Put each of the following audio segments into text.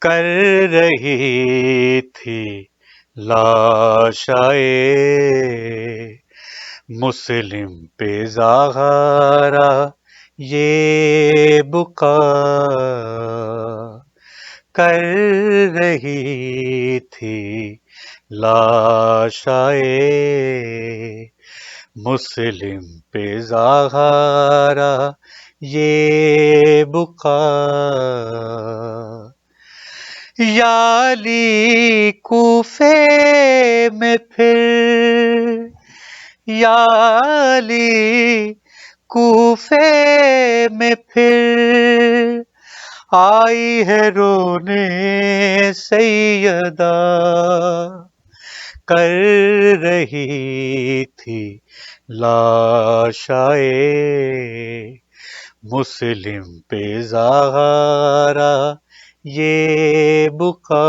کر رہی تھی لاشائے مسلم پہ زہرا یہ بکا کر رہی تھی لاشائے مسلم پہ زہرا یہ بکا یالی کوفے میں پھر یالی کوفے میں پھر آئی ہے رونے سیدہ کر رہی تھی لاشائے مسلم پہ زہرا یہ بکا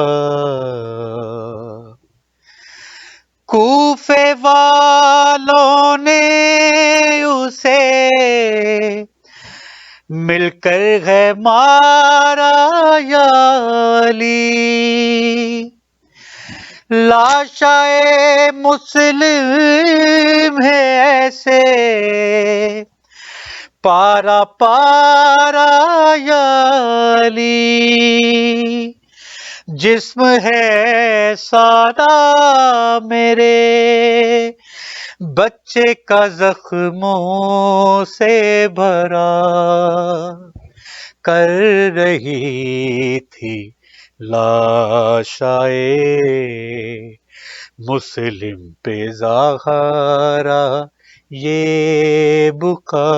کوفے والوں نے اسے مل کر ہے مارا یالی لاشائے مسلم ہے ایسے پارا پارا یالی جسم ہے سارا میرے بچے کا زخموں سے بھرا کر رہی تھی لاشائے مسلم پہ زہرا یہ بکا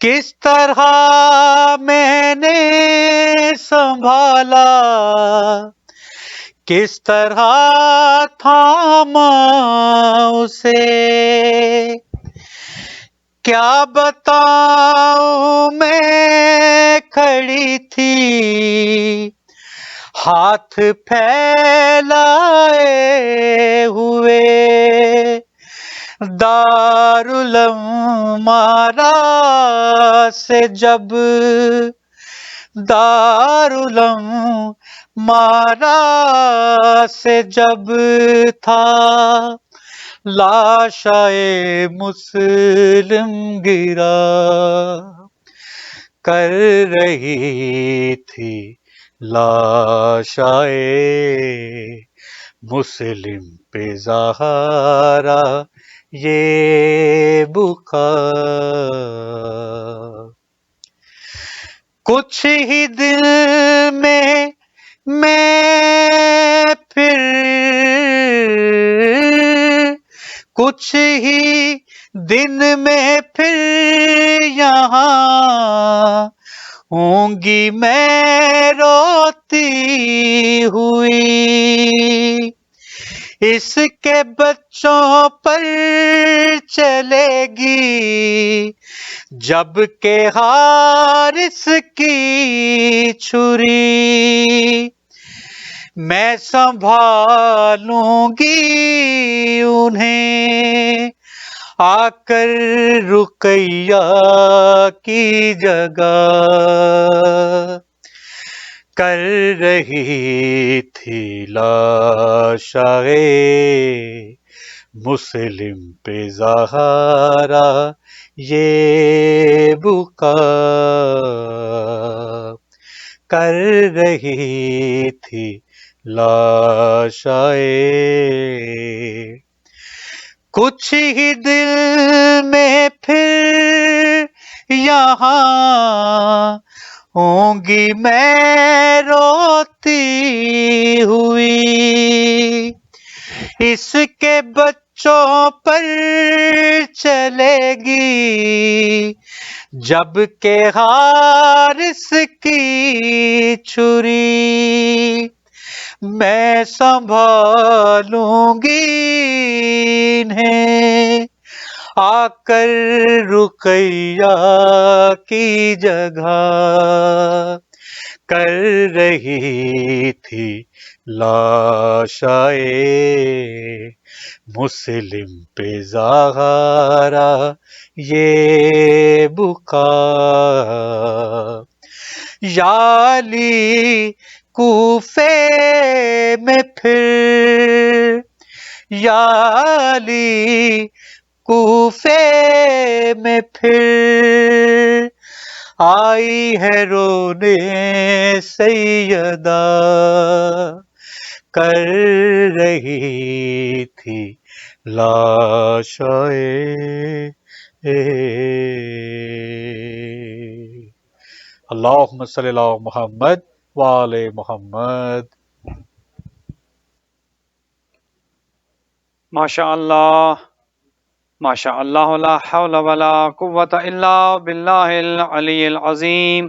کس طرح میں نے سنبھالا کس طرح تھاما اسے کیا بتاؤں میں کھڑی تھی ہاتھ پھیلائے ہوئے دارالمارا سے جب دارالمارا سے جب تھا لاشائے مسلم گرا کر رہی تھی لاشائے مسلم پہ زہرا یہ بکا کچھ ہی دل میں پھر کچھ ہی دن میں پھر یہاں ہوں گی میں روتی ہوئی اس کے بچوں پر چلے گی جب کہ حارث کی چھری میں سنبھالوں گی انہیں آ کر رقیہ کی جگہ کر رہی تھی لاشائے مسلم پہ زہرا یہ بکا کر رہی تھی لاشائے کچھ ہی دل میں پھر یہاں ہوں گی میں روتی ہوئی اس کے بچوں پر چلے گی جب کہ حارث کی چھری میں سنبھالوں گی انہیں آ کر رقیہ کی جگہ کر رہی تھی لاشائے مسلم پہ زہرا یہ بکا یا علی کوفے میں پھر، یا علی کوفے میں پھر آئی ہے رونے سیدہ، کر رہی تھی لاشائے اللہم صلی اللہ محمد وآل محمد۔ ماشاء اللہ، ماشاء اللہ، لا حول ولا قوت الا باللہ العلی العظیم۔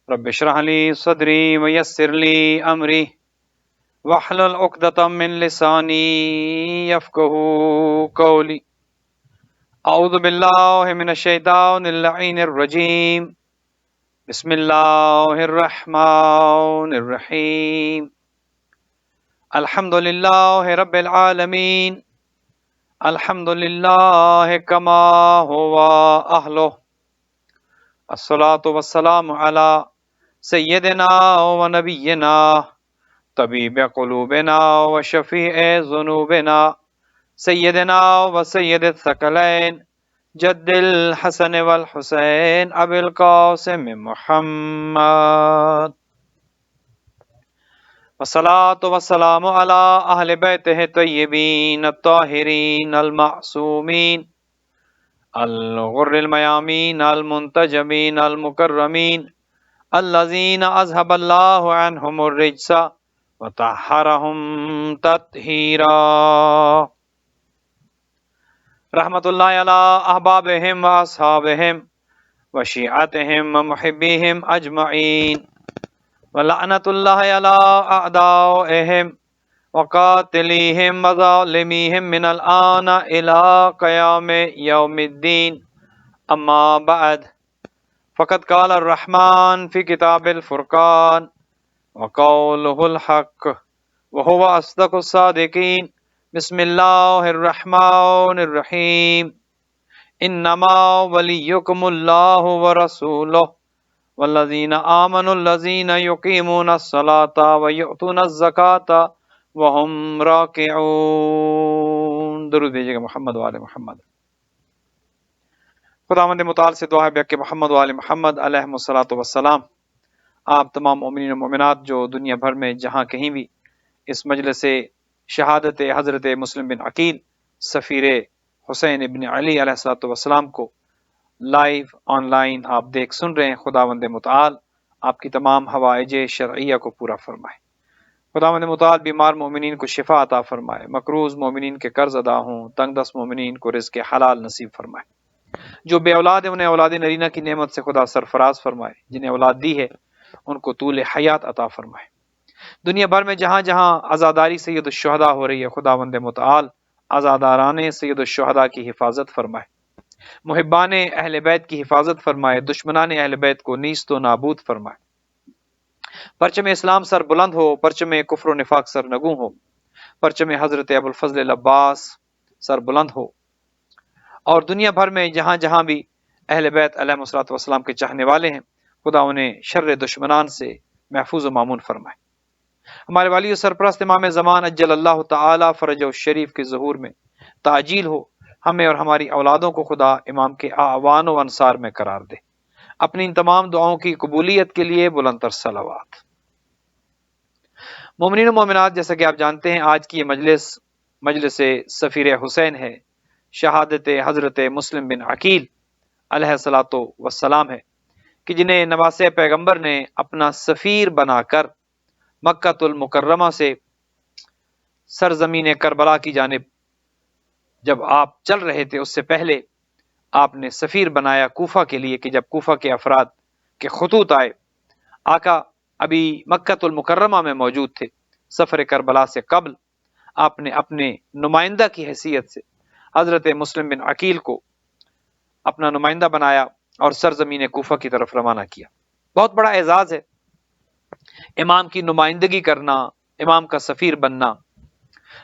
رب اشرح لی صدری ویسر لی امری واحلل عقدۃ من لسانی یفقہوا قولی۔ اعوذ باللہ من الشیطان اللعین الرجیم، بسم اللہ الرحمن الرحیم۔ الحمد للہ رب العالمین، الحمد للہ کما ہوا اہلہ، الصلاۃ والسلام علی سیدنا و نبینا طبیب قلوبنا و شفیع ذنوبنا سیدنا و سید الثقلین جد الحسن والحسین ابی القاسم محمد، والصلاۃ والسلام علی اہل بیتہ طیبین الطاہرین المعصومین الغر المیامین المنتجبین المکرمین الذین اذهب اللہ عنہم الرجس وطہرہم تطہیرا۔ رحمت اللہ علی احبابہم واصحابہم وشیعتہم ومحبیہم اجمعین، ولعنت اللہ علی اعدائہم وقاتلیہم وظالمیہم من الآن الى قیام یوم الدین۔ اما بعد، فقد قال الرحمن فی کتاب الفرقان وقولہ الحق وہو اصدق الصادقین۔ بسم اللہ الرحمن الرحیم۔ انما ولیکم اللہ ورسولہ والذین آمنوا الذین یقیمون الصلاة ویؤتون الزکاة وہم راکعون۔ درود بھیجیے گا محمد وآل محمد۔ خداوند متعال سے دعا ہے کہ محمد وآل محمد علیہم الصلاۃ والسلام آپ تمام مومنین و مومنات جو دنیا بھر میں جہاں کہیں بھی اس مجلس شہادت حضرت مسلم بن عقیل سفیر حسین ابن علی علیہ الصلوۃ والسلام کو لائیو آن لائن آپ دیکھ سن رہے ہیں، خداوند متعال آپ کی تمام حوائج شرعیہ کو پورا فرمائے۔ خداوند متعال بیمار مومنین کو شفا عطا فرمائے، مقروض مومنین کے قرض ادا ہوں، تنگ دست مومنین کو رزق حلال نصیب فرمائے، جو بے اولاد ہیں انہیں اولاد نرینہ کی نعمت سے خدا سرفراز فرمائے، جنہیں اولاد دی ہے ان کو طول حیات عطا فرمائے۔ دنیا بھر میں جہاں جہاں عزاداری سید الشہداء ہو رہی ہے، خداوند متعال عزاداران سید الشہداء کی حفاظت فرمائے، محبان اہل بیت کی حفاظت فرمائے، دشمنان اہل بیت کو نیست و نابود فرمائے۔ پرچم اسلام سر بلند ہو، پرچم کفر و نفاق سر نگوں ہو، پرچم حضرت ابوالفضل العباس سر بلند ہو، اور دنیا بھر میں جہاں جہاں بھی اہل بیت علیہ الصلوۃ والسلام کے چاہنے والے ہیں، خدا انہیں شر دشمنان سے محفوظ و مامون فرمائے۔ ہمارے والی و سرپرست امام زمان اجل اللہ تعالی فرجہ الشریف کے ظہور میں تعجیل ہو، ہمیں اور ہماری اولادوں کو خدا امام کے اعوان و انصار میں قرار دے۔ اپنی ان تمام دعاؤں کی قبولیت کے لیے بلند تر صلوات۔ مومنین و مومنات، جیسا کہ آپ جانتے ہیں آج کی یہ مجلس سفیر حسین ہے، شہادت حضرت مسلم بن عقیل علیہ الصلوۃ والسلام ہے، کہ جنہیں نواسہ پیغمبر نے اپنا سفیر بنا کر مکہ المکرمہ سے سرزمین کربلا کی جانب جب آپ چل رہے تھے، اس سے پہلے آپ نے سفیر بنایا کوفہ کے لیے، کہ جب کوفہ کے افراد کے خطوط آئے، آقا ابھی مکہ المکرمہ میں موجود تھے، سفر کربلا سے قبل آپ نے اپنے نمائندہ کی حیثیت سے حضرت مسلم بن عقیل کو اپنا نمائندہ بنایا اور سرزمین کوفہ کی طرف روانہ کیا۔ بہت بڑا اعزاز ہے امام کی نمائندگی کرنا، امام کا سفیر بننا۔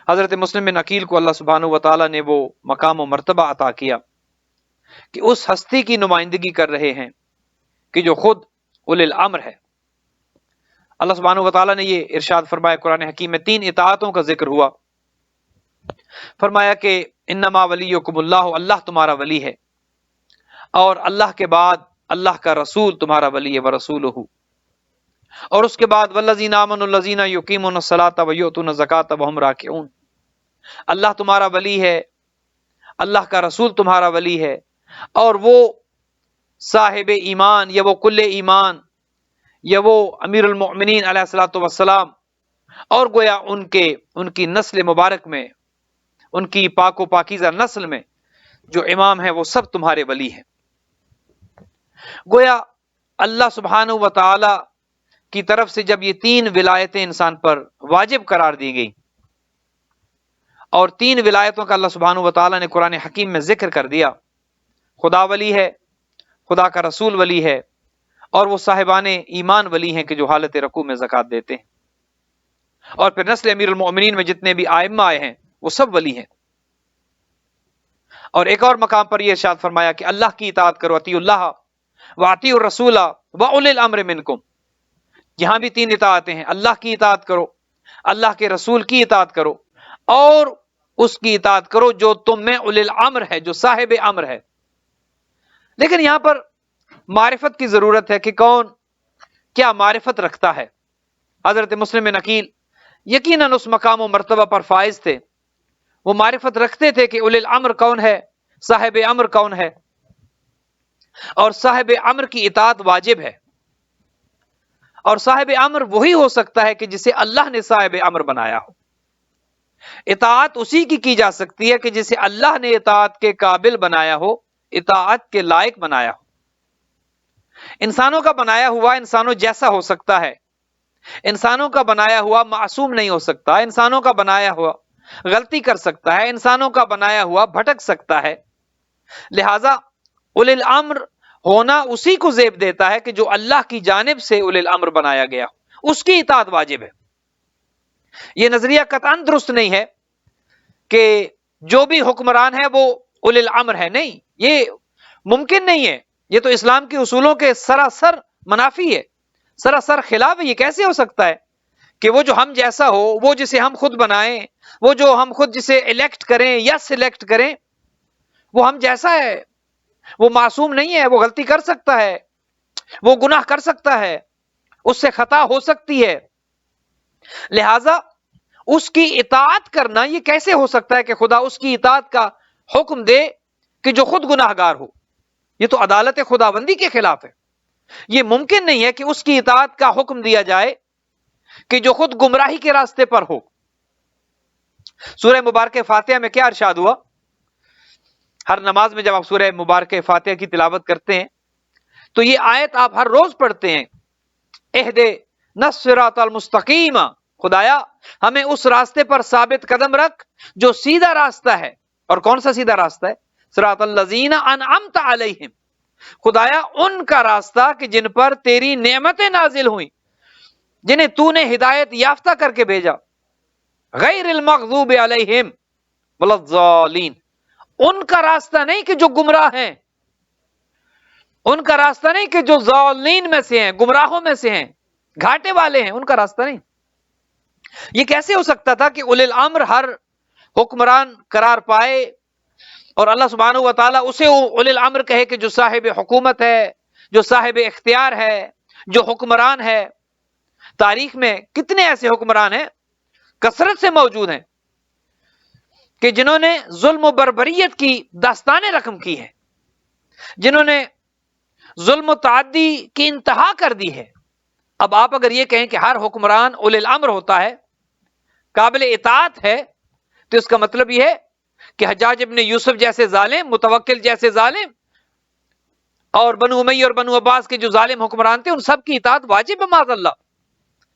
حضرت مسلم بن عقیل کو اللہ سبحانہ و تعالیٰ نے وہ مقام و مرتبہ عطا کیا کہ اس ہستی کی نمائندگی کر رہے ہیں کہ جو خود اولی الامر ہے۔ اللہ سبحانہ و تعالیٰ نے یہ ارشاد فرمایا قرآن حکیم میں، 3 اطاعتوں کا ذکر ہوا۔ فرمایا کہ انما ولیکم اللہ، اللہ تمہارا ولی ہے، اور اللہ کے بعد اللہ کا رسول تمہارا ولی ہے، ورسولہ، اور اس کے بعد والذین آمنوا الذین یقیمون الصلاۃ ویؤتون الزکاۃ وہم راکعون۔ اللہ تمہارا ولی ہے، اللہ کا رسول تمہارا ولی ہے، اور وہ صاحب ایمان یا وہ کل ایمان یا وہ امیر المؤمنین علیہ الصلوۃ والسلام، اور گویا ان کی نسل مبارک میں، ان کی پاک و پاکیزہ نسل میں جو امام ہیں وہ سب تمہارے ولی ہیں۔ گویا اللہ سبحانہ و تعالی کی طرف سے جب یہ 3 ولایتیں انسان پر واجب قرار دی گئی، اور 3 ولایتوں کا اللہ سبحانہ و تعالی نے قرآن حکیم میں ذکر کر دیا، خدا ولی ہے، خدا کا رسول ولی ہے، اور وہ صاحبان ایمان ولی ہیں کہ جو حالت رکوع میں زکوٰۃ دیتے ہیں، اور پھر نسل امیر المؤمنین میں جتنے بھی ائمہ آئے ہیں وہ سب ولی ہیں۔ اور ایک اور مقام پر یہ ارشاد فرمایا کہ اللہ کی اطاعت کرو، اطیعوا اللہ واطیعوا الرسول واولی الامر منکم۔ یہاں بھی 3 اطاعتیں ہیں، اللہ کی اطاعت کرو، اللہ کے رسول کی اطاعت کرو، اور اس کی اطاعت کرو جو تم میں اولی الامر ہے، جو صاحب امر ہے۔ لیکن یہاں پر معرفت کی ضرورت ہے کہ کون کیا معرفت رکھتا ہے۔ حضرت مسلم بن عقیل یقیناً اس مقام و مرتبہ پر فائز تھے، وہ معرفت رکھتے تھے کہ اولی الامر کون ہے، صاحب امر کون ہے، اور صاحب امر کی اطاعت واجب ہے، اور صاحب امر وہی ہو سکتا ہے کہ جسے اللہ نے صاحب امر بنایا ہو۔ اطاعت اسی کی جا سکتی ہے کہ جسے اللہ نے اطاعت کے قابل بنایا ہو، اطاعت کے لائق بنایا ہو۔ انسانوں کا بنایا ہوا انسانوں جیسا ہو سکتا ہے، انسانوں کا بنایا ہوا معصوم نہیں ہو سکتا، انسانوں کا بنایا ہوا غلطی کر سکتا ہے، انسانوں کا بنایا ہوا بھٹک سکتا ہے۔ لہذا اولی الامر ہونا اسی کو زیب دیتا ہے کہ جو اللہ کی جانب سے اولی الامر بنایا گیا ہو، اس کی اطاعت واجب ہے۔ یہ نظریہ قطعاً درست نہیں ہے کہ جو بھی حکمران ہے وہ اولی الامر ہے، نہیں، یہ ممکن نہیں ہے، یہ تو اسلام کے اصولوں کے سراسر منافی ہے، سراسر خلاف ہے۔ یہ کیسے ہو سکتا ہے کہ وہ جو ہم جیسا ہو، وہ جسے ہم خود بنائیں، وہ جو ہم خود جسے الیکٹ کریں یا سلیکٹ کریں، وہ ہم جیسا ہے، وہ معصوم نہیں ہے، وہ غلطی کر سکتا ہے، وہ گناہ کر سکتا ہے، اس سے خطا ہو سکتی ہے۔ لہذا اس کی اطاعت کرنا یہ کیسے ہو سکتا ہے کہ خدا اس کی اطاعت کا حکم دے کہ جو خود گناہ گار ہو؟ یہ تو عدالت خداوندی کے خلاف ہے۔ یہ ممکن نہیں ہے کہ اس کی اطاعت کا حکم دیا جائے کہ جو خود گمراہی کے راستے پر ہو۔ سورہ مبارکہ فاتحہ میں کیا ارشاد ہوا؟ ہر نماز میں جب آپ سورہ مبارکہ فاتحہ کی تلاوت کرتے ہیں تو یہ آیت آپ ہر روز پڑھتے ہیں، اہدنا الصراط المستقیم، خدایا ہمیں اس راستے پر ثابت قدم رکھ جو سیدھا راستہ ہے۔ اور کون سا سیدھا راستہ ہے؟ صراط الذین انعمت علیہم، خدایا ان کا راستہ کہ جن پر تیری نعمتیں نازل ہوئیں، جنہیں تو نے ہدایت یافتہ کر کے بھیجا، غیر المغضوب علیہم ولا الضالین، ان کا راستہ نہیں کہ جو گمراہ ہیں، ان کا راستہ نہیں کہ جو ضالین میں سے ہیں، گمراہوں میں سے ہیں، گھاٹے والے ہیں، ان کا راستہ نہیں۔ یہ کیسے ہو سکتا تھا کہ اولی الامر ہر حکمران قرار پائے اور اللہ سبحانہ و تعالیٰ اسے اولی الامر کہے کہ جو صاحب حکومت ہے، جو صاحب اختیار ہے، جو حکمران ہے؟ تاریخ میں کتنے ایسے حکمران ہیں، کثرت سے موجود ہیں، کہ جنہوں نے ظلم و بربریت کی داستانیں رقم کی ہیں، جنہوں نے ظلم و تعدی کی انتہا کر دی ہے۔ اب آپ اگر یہ کہیں کہ ہر حکمران اولی الامر ہوتا ہے، قابل اطاعت ہے، تو اس کا مطلب یہ ہے کہ حجاج ابن یوسف جیسے ظالم، متوکل جیسے ظالم، اور بنو امیہ اور بنو عباس کے جو ظالم حکمران تھے ان سب کی اطاعت واجب ہے؟ معاذ اللہ،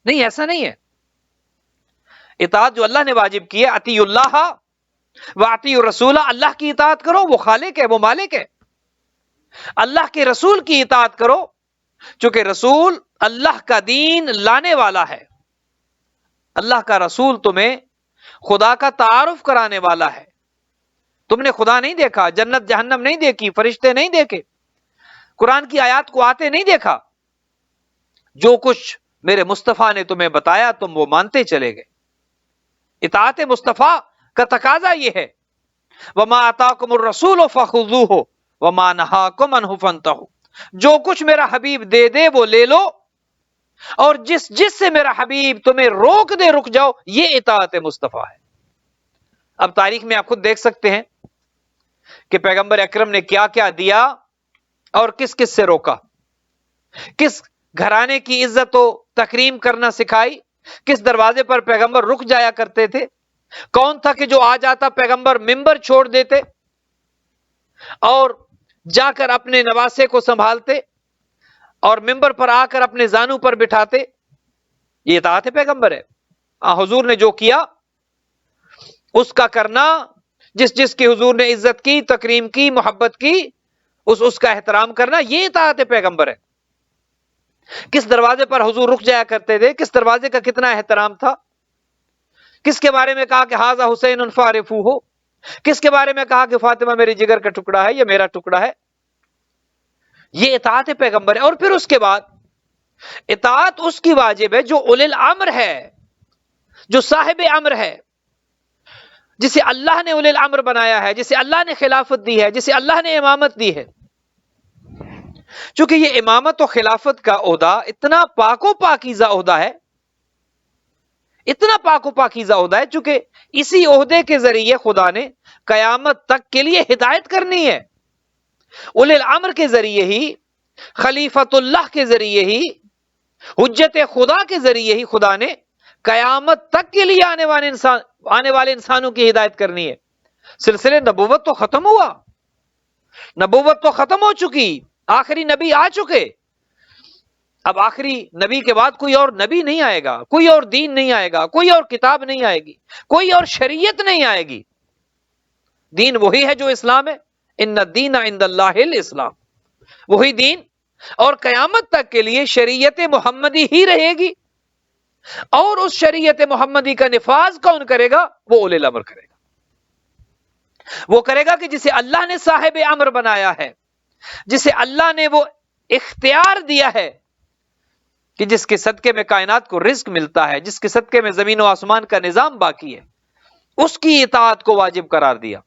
نہیں، ایسا نہیں ہے۔ اطاعت جو اللہ نے واجب کی ہے، اطیعوا اللہ واطیعوا الرسول، اللہ کی اطاعت کرو، وہ خالق ہے، وہ مالک ہے۔ اللہ کے رسول کی اطاعت کرو چونکہ رسول اللہ کا دین لانے والا ہے، اللہ کا رسول تمہیں خدا کا تعارف کرانے والا ہے۔ تم نے خدا نہیں دیکھا، جنت جہنم نہیں دیکھی، فرشتے نہیں دیکھے، قرآن کی آیات کو آتے نہیں دیکھا، جو کچھ میرے مصطفیٰ نے تمہیں بتایا تم وہ مانتے چلے گئے. اطاعت مصطفیٰ کا تقاضا یہ ہے وما آتاکم الرسول فخذوہ وما نہاکم عنہ فانتہوا. جو کچھ میرا حبیب دے دے وہ لے لو، اور جس سے میرا حبیب تمہیں روک دے رک جاؤ. یہ اطاعت مصطفیٰ ہے. اب تاریخ میں آپ خود دیکھ سکتے ہیں کہ پیغمبر اکرم نے کیا کیا دیا اور کس کس سے روکا، کس گھرانے کی عزت و تکریم کرنا سکھائی، کس دروازے پر پیغمبر رک جایا کرتے تھے، کون تھا کہ جو آ جاتا پیغمبر ممبر چھوڑ دیتے اور جا کر اپنے نواسے کو سنبھالتے اور ممبر پر آ کر اپنے زانو پر بٹھاتے. یہ اطاعت پیغمبر ہے. حضور نے جو کیا اس کا کرنا، جس کی حضور نے عزت کی، تکریم کی، محبت کی، اس کا احترام کرنا، یہ اطاعت پیغمبر ہے. کس دروازے پر حضور رک جایا کرتے تھے، کس دروازے کا کتنا احترام تھا، کس کے بارے میں کہا کہ ھذا حسین فارفوہ، کس کے بارے میں کہا کہ فاطمہ میری جگر کا ٹکڑا ہے، یہ میرا ٹکڑا ہے. یہ اطاعت پیغمبر ہے. اور پھر اس کے بعد اطاعت اس کی واجب ہے جو اولی الامر ہے، جو صاحب امر ہے، جسے اللہ نے اولی الامر بنایا ہے، جسے اللہ نے خلافت دی ہے، جسے اللہ نے امامت دی ہے. چونکہ یہ امامت و خلافت کا عہدہ اتنا پاک و پاکیزہ عہدہ ہے، اتنا پاک و پاکیزہ عہدہ ہے، چونکہ اسی عہدے کے ذریعے خدا نے قیامت تک کے لیے ہدایت کرنی ہے. اولی الامر کے ذریعے ہی، خلیفت اللہ کے ذریعے ہی، حجت خدا کے ذریعے ہی خدا نے قیامت تک کے لیے آنے والے انسانوں کی ہدایت کرنی ہے. سلسلے نبوت تو ختم ہوا، نبوت تو ختم ہو چکی، آخری نبی آ چکے. اب آخری نبی کے بعد کوئی اور نبی نہیں آئے گا، کوئی اور دین نہیں آئے گا، کوئی اور کتاب نہیں آئے گی، کوئی اور شریعت نہیں آئے گی. دین وہی ہے جو اسلام ہے. ان الدین عند اللہ الاسلام، وہی دین، اور قیامت تک کے لیے شریعت محمدی ہی رہے گی. اور اس شریعت محمدی کا نفاذ کون کرے گا؟ وہ اولی الامر کرے گا. وہ کرے گا کہ جسے اللہ نے صاحب امر بنایا ہے، جسے اللہ نے وہ اختیار دیا ہے کہ جس کے صدقے میں کائنات کو رزق ملتا ہے، جس کے صدقے میں زمین و آسمان کا نظام باقی ہے، اس کی اطاعت کو واجب قرار دیا.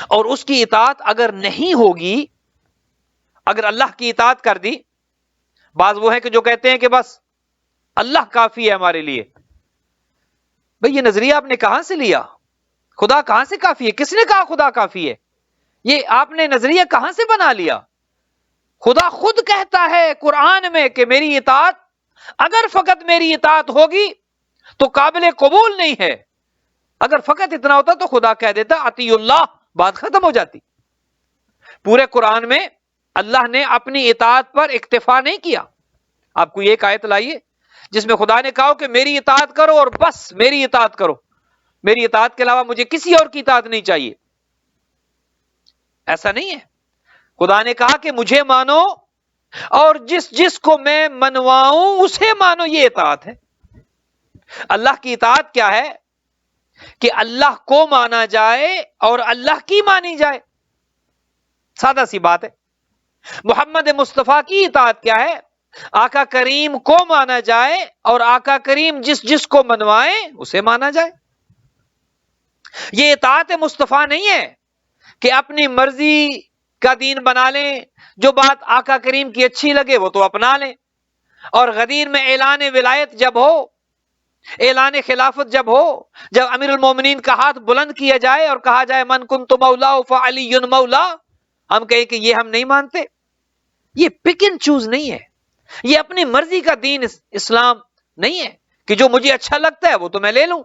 اور اس کی اطاعت اگر نہیں ہوگی، اگر اللہ کی اطاعت کر دی، بعض وہ ہیں کہ جو کہتے ہیں کہ بس اللہ کافی ہے ہمارے لیے. بھئی یہ نظریہ آپ نے کہاں سے لیا؟ خدا کہاں سے کافی ہے؟ کس نے کہا خدا کافی ہے؟ یہ آپ نے نظریہ کہاں سے بنا لیا؟ خدا خود کہتا ہے قرآن میں کہ میری اطاعت، اگر فقط میری اطاعت ہوگی تو قابل قبول نہیں ہے. اگر فقط اتنا ہوتا تو خدا کہہ دیتا اطیع اللہ، بات ختم ہو جاتی. پورے قرآن میں اللہ نے اپنی اطاعت پر اکتفا نہیں کیا. آپ کو ایک آیت لائیے جس میں خدا نے کہا کہ میری اطاعت کرو اور بس میری اطاعت کرو، میری اطاعت کے علاوہ مجھے کسی اور کی اطاعت نہیں چاہیے. ایسا نہیں ہے. خدا نے کہا کہ مجھے مانو اور جس کو میں منواؤں اسے مانو. یہ اطاعت ہے. اللہ کی اطاعت کیا ہے؟ کہ اللہ کو مانا جائے اور اللہ کی مانی جائے. سادہ سی بات ہے. محمد مصطفیٰ کی اطاعت کیا ہے؟ آقا کریم کو مانا جائے اور آقا کریم جس کو منوائے اسے مانا جائے. یہ اطاعت مصطفیٰ نہیں ہے کہ اپنی مرضی کا دین بنا لیں، جو بات آقا کریم کی اچھی لگے وہ تو اپنا لیں، اور غدیر میں اعلان ولایت جب ہو، اعلان خلافت جب ہو، جب امیر المومنین کا ہاتھ بلند کیا جائے اور کہا جائے من کنت مولا فعلی مولا، ہم کہیں کہ یہ ہم نہیں مانتے. یہ پک اینڈ چوز نہیں ہے. یہ اپنی مرضی کا دین اسلام نہیں ہے کہ جو مجھے اچھا لگتا ہے وہ تو میں لے لوں،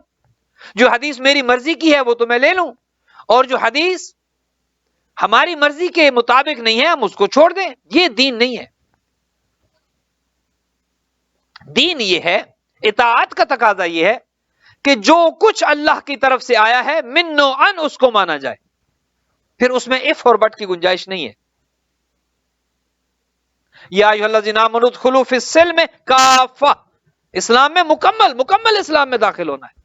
جو حدیث میری مرضی کی ہے وہ تو میں لے لوں، اور جو حدیث ہماری مرضی کے مطابق نہیں ہے ہم اس کو چھوڑ دیں. یہ دین نہیں ہے. دین یہ ہے، اطاعت کا تقاضا یہ ہے کہ جو کچھ اللہ کی طرف سے آیا ہے من و ان اس کو مانا جائے. پھر اس میں اف اور بٹ کی گنجائش نہیں ہے. یا ایھا الذین آمنوا ادخلوا فی السلم کافہ، اسلام میں مکمل اسلام میں داخل ہونا ہے.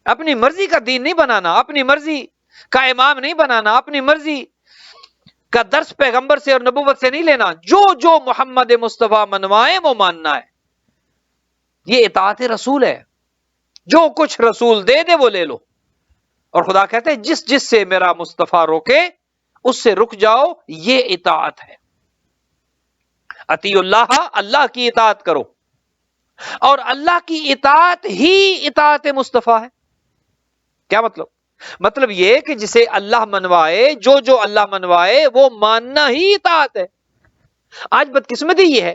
اپنی مرضی کا دین نہیں بنانا، اپنی مرضی کا امام نہیں بنانا، اپنی مرضی کا درس پیغمبر سے اور نبوت سے نہیں لینا، جو محمد مصطفیٰ منوائے وہ ماننا ہے، یہ اطاعت رسول ہے، جو کچھ رسول دے دے وہ لے لو۔ اور خدا کہتے ہیں جس جس سے میرا مصطفیٰ روکے اس سے رک جاؤ، یہ اطاعت ہے۔ اطیع اللہ، اللہ کی اطاعت کرو، اور اللہ کی اطاعت ہی اطاعت مصطفیٰ ہے۔ کیا مطلب؟ مطلب یہ کہ جسے اللہ منوائے، جو اللہ منوائے وہ ماننا ہی اطاعت ہے۔ آج بدقسمتی یہ ہے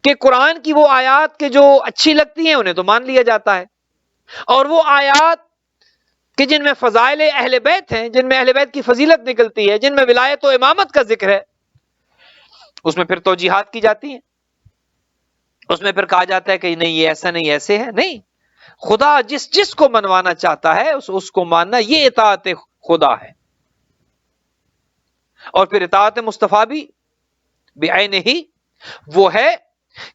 کہ قرآن کی وہ آیات کے جو اچھی لگتی ہیں انہیں تو مان لیا جاتا ہے، اور وہ آیات کہ جن میں فضائل اہل بیت ہیں، جن میں اہل بیت کی فضیلت نکلتی ہے، جن میں ولایت و امامت کا ذکر ہے، اس میں پھر توجیحات کی جاتی ہیں، اس میں پھر کہا جاتا ہے کہ نہیں یہ ایسا نہیں ایسے ہے۔ نہیں، خدا جس کو منوانا چاہتا ہے اس کو ماننا، یہ اطاعت خدا ہے۔ اور پھر اطاعت مصطفیٰ بھی بعینہ ہی وہ ہے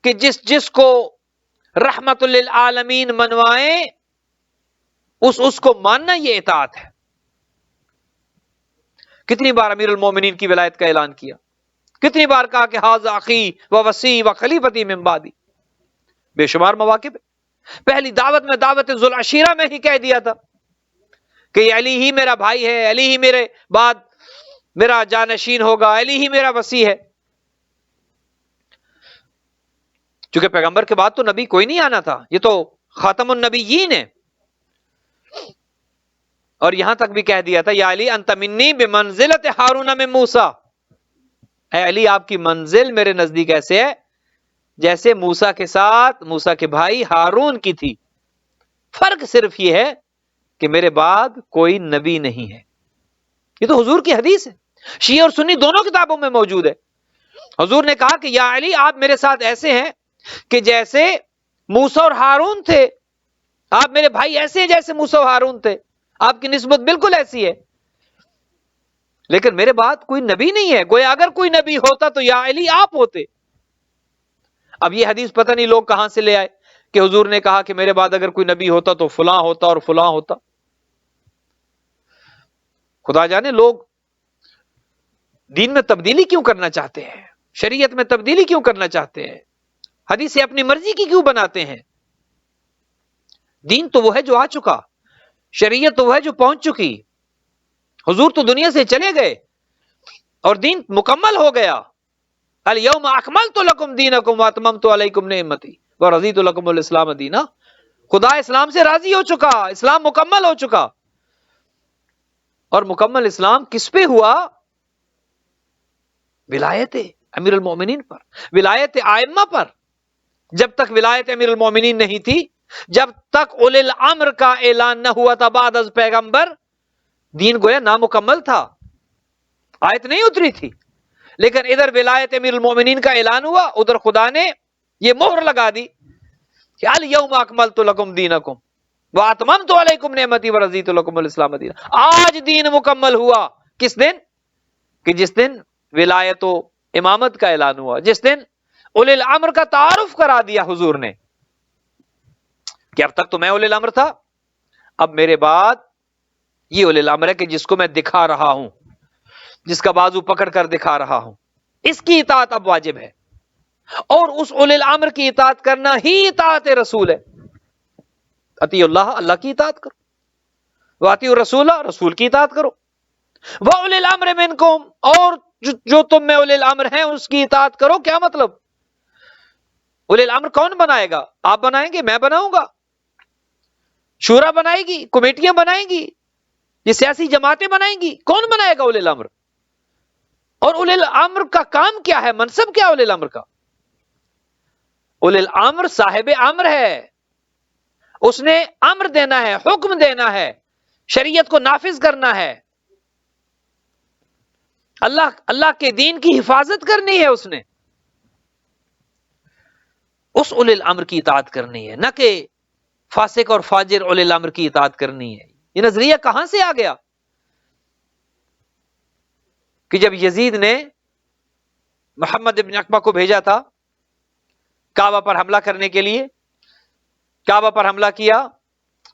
کہ جس کو رحمت للعالمین منوائے اس کو ماننا، یہ اطاعت ہے۔ کتنی بار امیر المومنین کی ولایت کا اعلان کیا، کتنی بار کہا کہ ھذا اخی و وصی و خلیفتی من بعدی، بے شمار مواقع پہ۔ پہلی دعوت میں، دعوت ذوالعشیرہ میں ہی کہہ دیا تھا کہ علی ہی میرا بھائی ہے، علی ہی میرے بعد میرا جانشین ہوگا، علی ہی میرا وصی ہے۔ چونکہ پیغمبر کے بعد تو نبی کوئی نہیں آنا تھا، یہ تو خاتم النبیین ہے۔ اور یہاں تک بھی کہہ دیا تھا یا علی انت منی بمنزلت ہارون من موسیٰ، اے علی آپ کی منزل میرے نزدیک ایسے ہے جیسے موسیٰ کے ساتھ موسیٰ کے بھائی ہارون کی تھی۔ فرق صرف یہ ہے کہ میرے بعد کوئی نبی نہیں ہے۔ یہ تو حضور کی حدیث ہے، شیعہ اور سنی دونوں کتابوں میں موجود ہے۔ حضور نے کہا کہ یا علی آپ میرے ساتھ ایسے ہیں کہ جیسے موسیٰ اور ہارون تھے، آپ میرے بھائی ایسے ہیں جیسے موسیٰ اور ہارون تھے، آپ کی نسبت بالکل ایسی ہے۔ لیکن میرے بعد کوئی نبی نہیں ہے، گویا اگر کوئی نبی ہوتا تو یا علی آپ ہوتے۔ اب یہ حدیث پتہ نہیں لوگ کہاں سے لے آئے کہ حضور نے کہا کہ میرے بعد اگر کوئی نبی ہوتا تو فلاں ہوتا اور فلاں ہوتا۔ خدا جانے لوگ دین میں تبدیلی کیوں کرنا چاہتے ہیں، شریعت میں تبدیلی کیوں کرنا چاہتے ہیں، حدیثیں اپنی مرضی کی کیوں بناتے ہیں۔ دین تو وہ ہے جو آ چکا، شریعت تو وہ ہے جو پہنچ چکی۔ حضور تو دنیا سے چلے گئے اور دین مکمل ہو گیا۔ الیوم اکملت لکم دینکم واتممت علیکم نعمتی ورضیت لکم الاسلام دینا۔ خدا اسلام سے راضی ہو چکا، اسلام مکمل ہو چکا۔ اور مکمل اسلام کس پہ ہوا؟ ولایت امیر المومنین پر، ولایت ائمہ پر۔ جب تک ولایت امیر المومنین نہیں تھی، جب تک اولی الامر کا اعلان نہ ہوا تھا بعد از پیغمبر، دین گویا نامکمل تھا، آیت نہیں اتری تھی۔ لیکن ادھر ولایت امیر المومنین کا اعلان ہوا، ادھر خدا نے یہ مہر لگا دی کہ الیوم اکملت لکم دینکم واتممت علیکم نعمتی ورضیت لکم الاسلام دینا۔ آج دین مکمل ہوا۔ کس دن؟ کہ جس دن ولایت و امامت کا اعلان ہوا، جس دن اولی الامر کا تعارف کرا دیا حضور نے کہ اب تک تو میں اولی الامر تھا، اب میرے بعد یہ اولی الامر ہے کہ جس کو میں دکھا رہا ہوں، جس کا بازو پکڑ کر دکھا رہا ہوں، اس کی اطاعت اب واجب ہے۔ اور اس اولی الامر کی اطاعت کرنا ہی اطاعت رسول ہے۔ اطیع اللہ، اللہ کی اطاعت کرو، واطیعوا الرسول، رسول کی اطاعت کرو، واولی الامر منکم، اور جو تم میں اولی الامر ہیں اس کی اطاعت کرو۔ کیا مطلب؟ اولی الامر کون بنائے گا؟ آپ بنائیں گے؟ میں بناؤں گا؟ شورا بنائے گی؟ کمیٹیاں بنائیں گی؟ یہ سیاسی جماعتیں بنائیں گی؟ کون بنائے گا اولی الامر؟ اور اولی الامر کا کام کیا ہے؟ منصب کیا اولی الامر کا؟ اولی الامر صاحب امر ہے، اس نے امر دینا ہے، حکم دینا ہے، شریعت کو نافذ کرنا ہے، اللہ کے دین کی حفاظت کرنی ہے، اس نے اس اولی الامر کی اطاعت کرنی ہے، نہ کہ فاسق اور فاجر اولی الامر کی اطاعت کرنی ہے۔ یہ نظریہ کہاں سے آ گیا کہ جب یزید نے محمد ابن عقبہ کو بھیجا تھا کعبہ پر حملہ کرنے کے لیے، کعبہ پر حملہ کیا،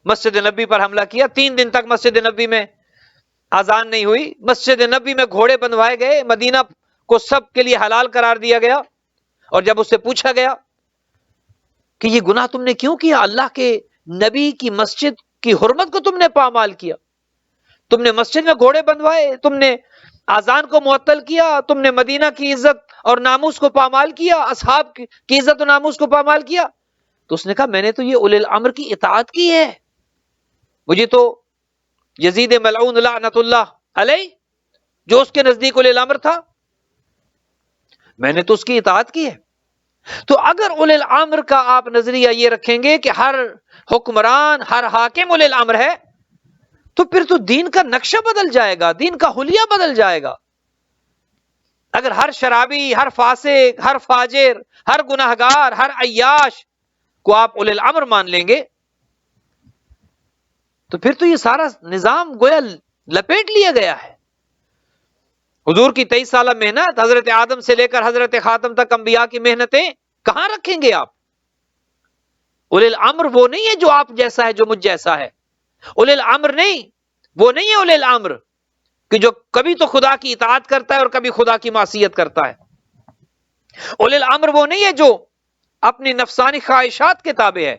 مسجد نبی پر حملہ کیا، 3 دن تک مسجد نبی میں آزان نہیں ہوئی، مسجد نبی میں گھوڑے بندھوائے گئے، مدینہ کو سب کے لیے حلال قرار دیا گیا، اور جب اس سے پوچھا گیا کہ یہ گناہ تم نے کیوں کیا، اللہ کے نبی کی مسجد کی حرمت کو تم نے پامال کیا، تم نے مسجد میں گھوڑے بندھوائے، تم نے آزان کو معطل کیا، تم نے مدینہ کی عزت اور ناموس کو پامال کیا، اصحاب کی عزت و ناموس کو پامال کیا. تو اس نے کہا میں نے تو یہ اولی الامر کی اطاعت کی ہے، مجھے تو یزید ملعون لعنت اللہ علیہ جو اس کے نزدیک اولی الامر تھا، میں نے تو اس کی اطاعت کی ہے. تو اگر اولی الامر کا آپ نظریہ یہ رکھیں گے کہ ہر حکمران ہر حاکم اولی الامر ہے، تو پھر تو دین کا نقشہ بدل جائے گا، دین کا حلیہ بدل جائے گا. اگر ہر شرابی، ہر فاسق، ہر فاجر، ہر گناہگار، ہر عیاش کو آپ اولی الامر مان لیں گے تو پھر تو یہ سارا نظام گویا لپیٹ لیا گیا ہے. حضور کی 23 سالہ محنت، حضرت آدم سے لے کر حضرت خاتم تک انبیاء کی محنتیں کہاں رکھیں گے آپ؟ اولی الامر وہ نہیں ہے جو آپ جیسا ہے، جو مجھ جیسا ہے. اولی الامر نہیں، وہ نہیں ہے اولی الامر کہ جو کبھی تو خدا کی اطاعت کرتا ہے اور کبھی خدا کی معصیت کرتا ہے. اولی الامر وہ نہیں ہے جو اپنی نفسانی خواہشات کے تابع ہے.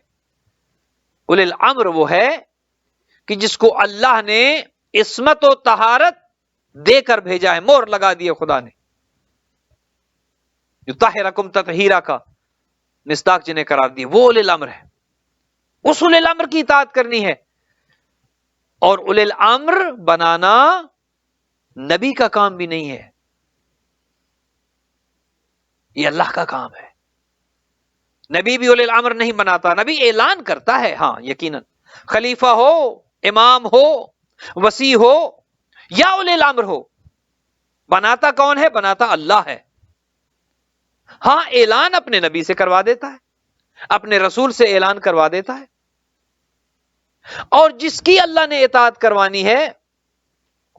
اولی الامر وہ ہے کہ جس کو اللہ نے عصمت و طہارت دے کر بھیجا ہے، مہر لگا دی خدا نے. یطہرکم تطہیرا کا مصداق جنہیں قرار دی، وہ اولی الامر ہے. اس اولی الامر کی اطاعت کرنی ہے. اور اولی الامر بنانا نبی کا کام بھی نہیں ہے، یہ اللہ کا کام ہے. نبی بھی اولی الامر نہیں بناتا، نبی اعلان کرتا ہے. ہاں یقیناً خلیفہ ہو، امام ہو، وسیع ہو یا اولی الامر ہو، بناتا کون ہے؟ بناتا اللہ ہے. ہاں اعلان اپنے نبی سے کروا دیتا ہے، اپنے رسول سے اعلان کروا دیتا ہے. اور جس کی اللہ نے اطاعت کروانی ہے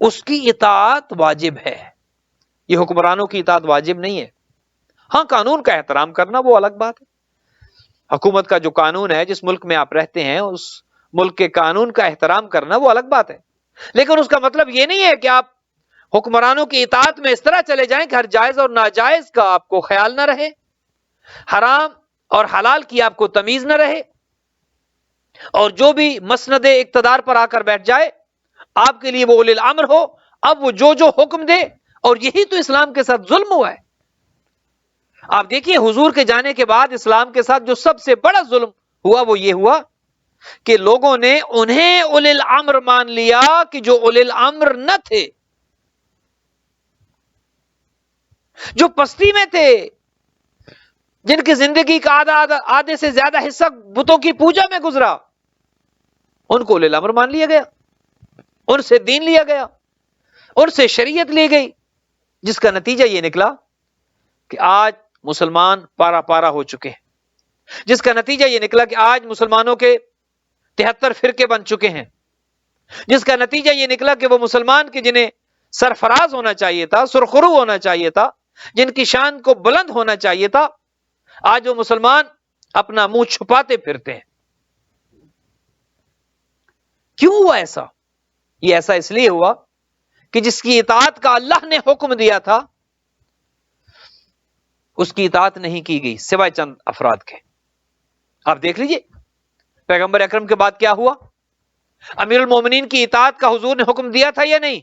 اس کی اطاعت واجب ہے. یہ حکمرانوں کی اطاعت واجب نہیں ہے. ہاں قانون کا احترام کرنا وہ الگ بات ہے. حکومت کا جو قانون ہے، جس ملک میں آپ رہتے ہیں اس ملک کے قانون کا احترام کرنا وہ الگ بات ہے. لیکن اس کا مطلب یہ نہیں ہے کہ آپ حکمرانوں کی اطاعت میں اس طرح چلے جائیں کہ ہر جائز اور ناجائز کا آپ کو خیال نہ رہے، حرام اور حلال کی آپ کو تمیز نہ رہے، اور جو بھی مسند اقتدار پر آ کر بیٹھ جائے آپ کے لیے وہ اولی الامر ہو. اب وہ جو حکم دے، اور یہی تو اسلام کے ساتھ ظلم ہوا ہے. آپ دیکھیے حضور کے جانے کے بعد اسلام کے ساتھ جو سب سے بڑا ظلم ہوا وہ یہ ہوا کہ لوگوں نے انہیں اولی الامر مان لیا کہ جو اولی الامر نہ تھے، جو پستی میں تھے، جن کی زندگی کا آدھے سے زیادہ حصہ بتوں کی پوجا میں گزرا، ان کو اولی الامر مان لیا گیا، ان سے دین لیا گیا، ان سے شریعت لی گئی، جس کا نتیجہ یہ نکلا کہ آج مسلمان پارا پارا ہو چکے ہیں، جس کا نتیجہ یہ نکلا کہ آج مسلمانوں کے 73 فرقے بن چکے ہیں، جس کا نتیجہ یہ نکلا کہ وہ مسلمان کے جنہیں سرفراز ہونا چاہیے تھا، سرخرو ہونا چاہیے تھا، جن کی شان کو بلند ہونا چاہیے تھا، آج وہ مسلمان اپنا منہ چھپاتے پھرتے ہیں. کیوں ہوا ایسا؟ یہ ایسا اس لیے ہوا کہ جس کی اطاعت کا اللہ نے حکم دیا تھا اس کی اطاعت نہیں کی گئی سوائے چند افراد کے. آپ دیکھ لیجئے پیغمبر اکرم کے بعد کیا ہوا. امیر المومنین کی اطاعت کا حضور نے حکم دیا تھا یا نہیں؟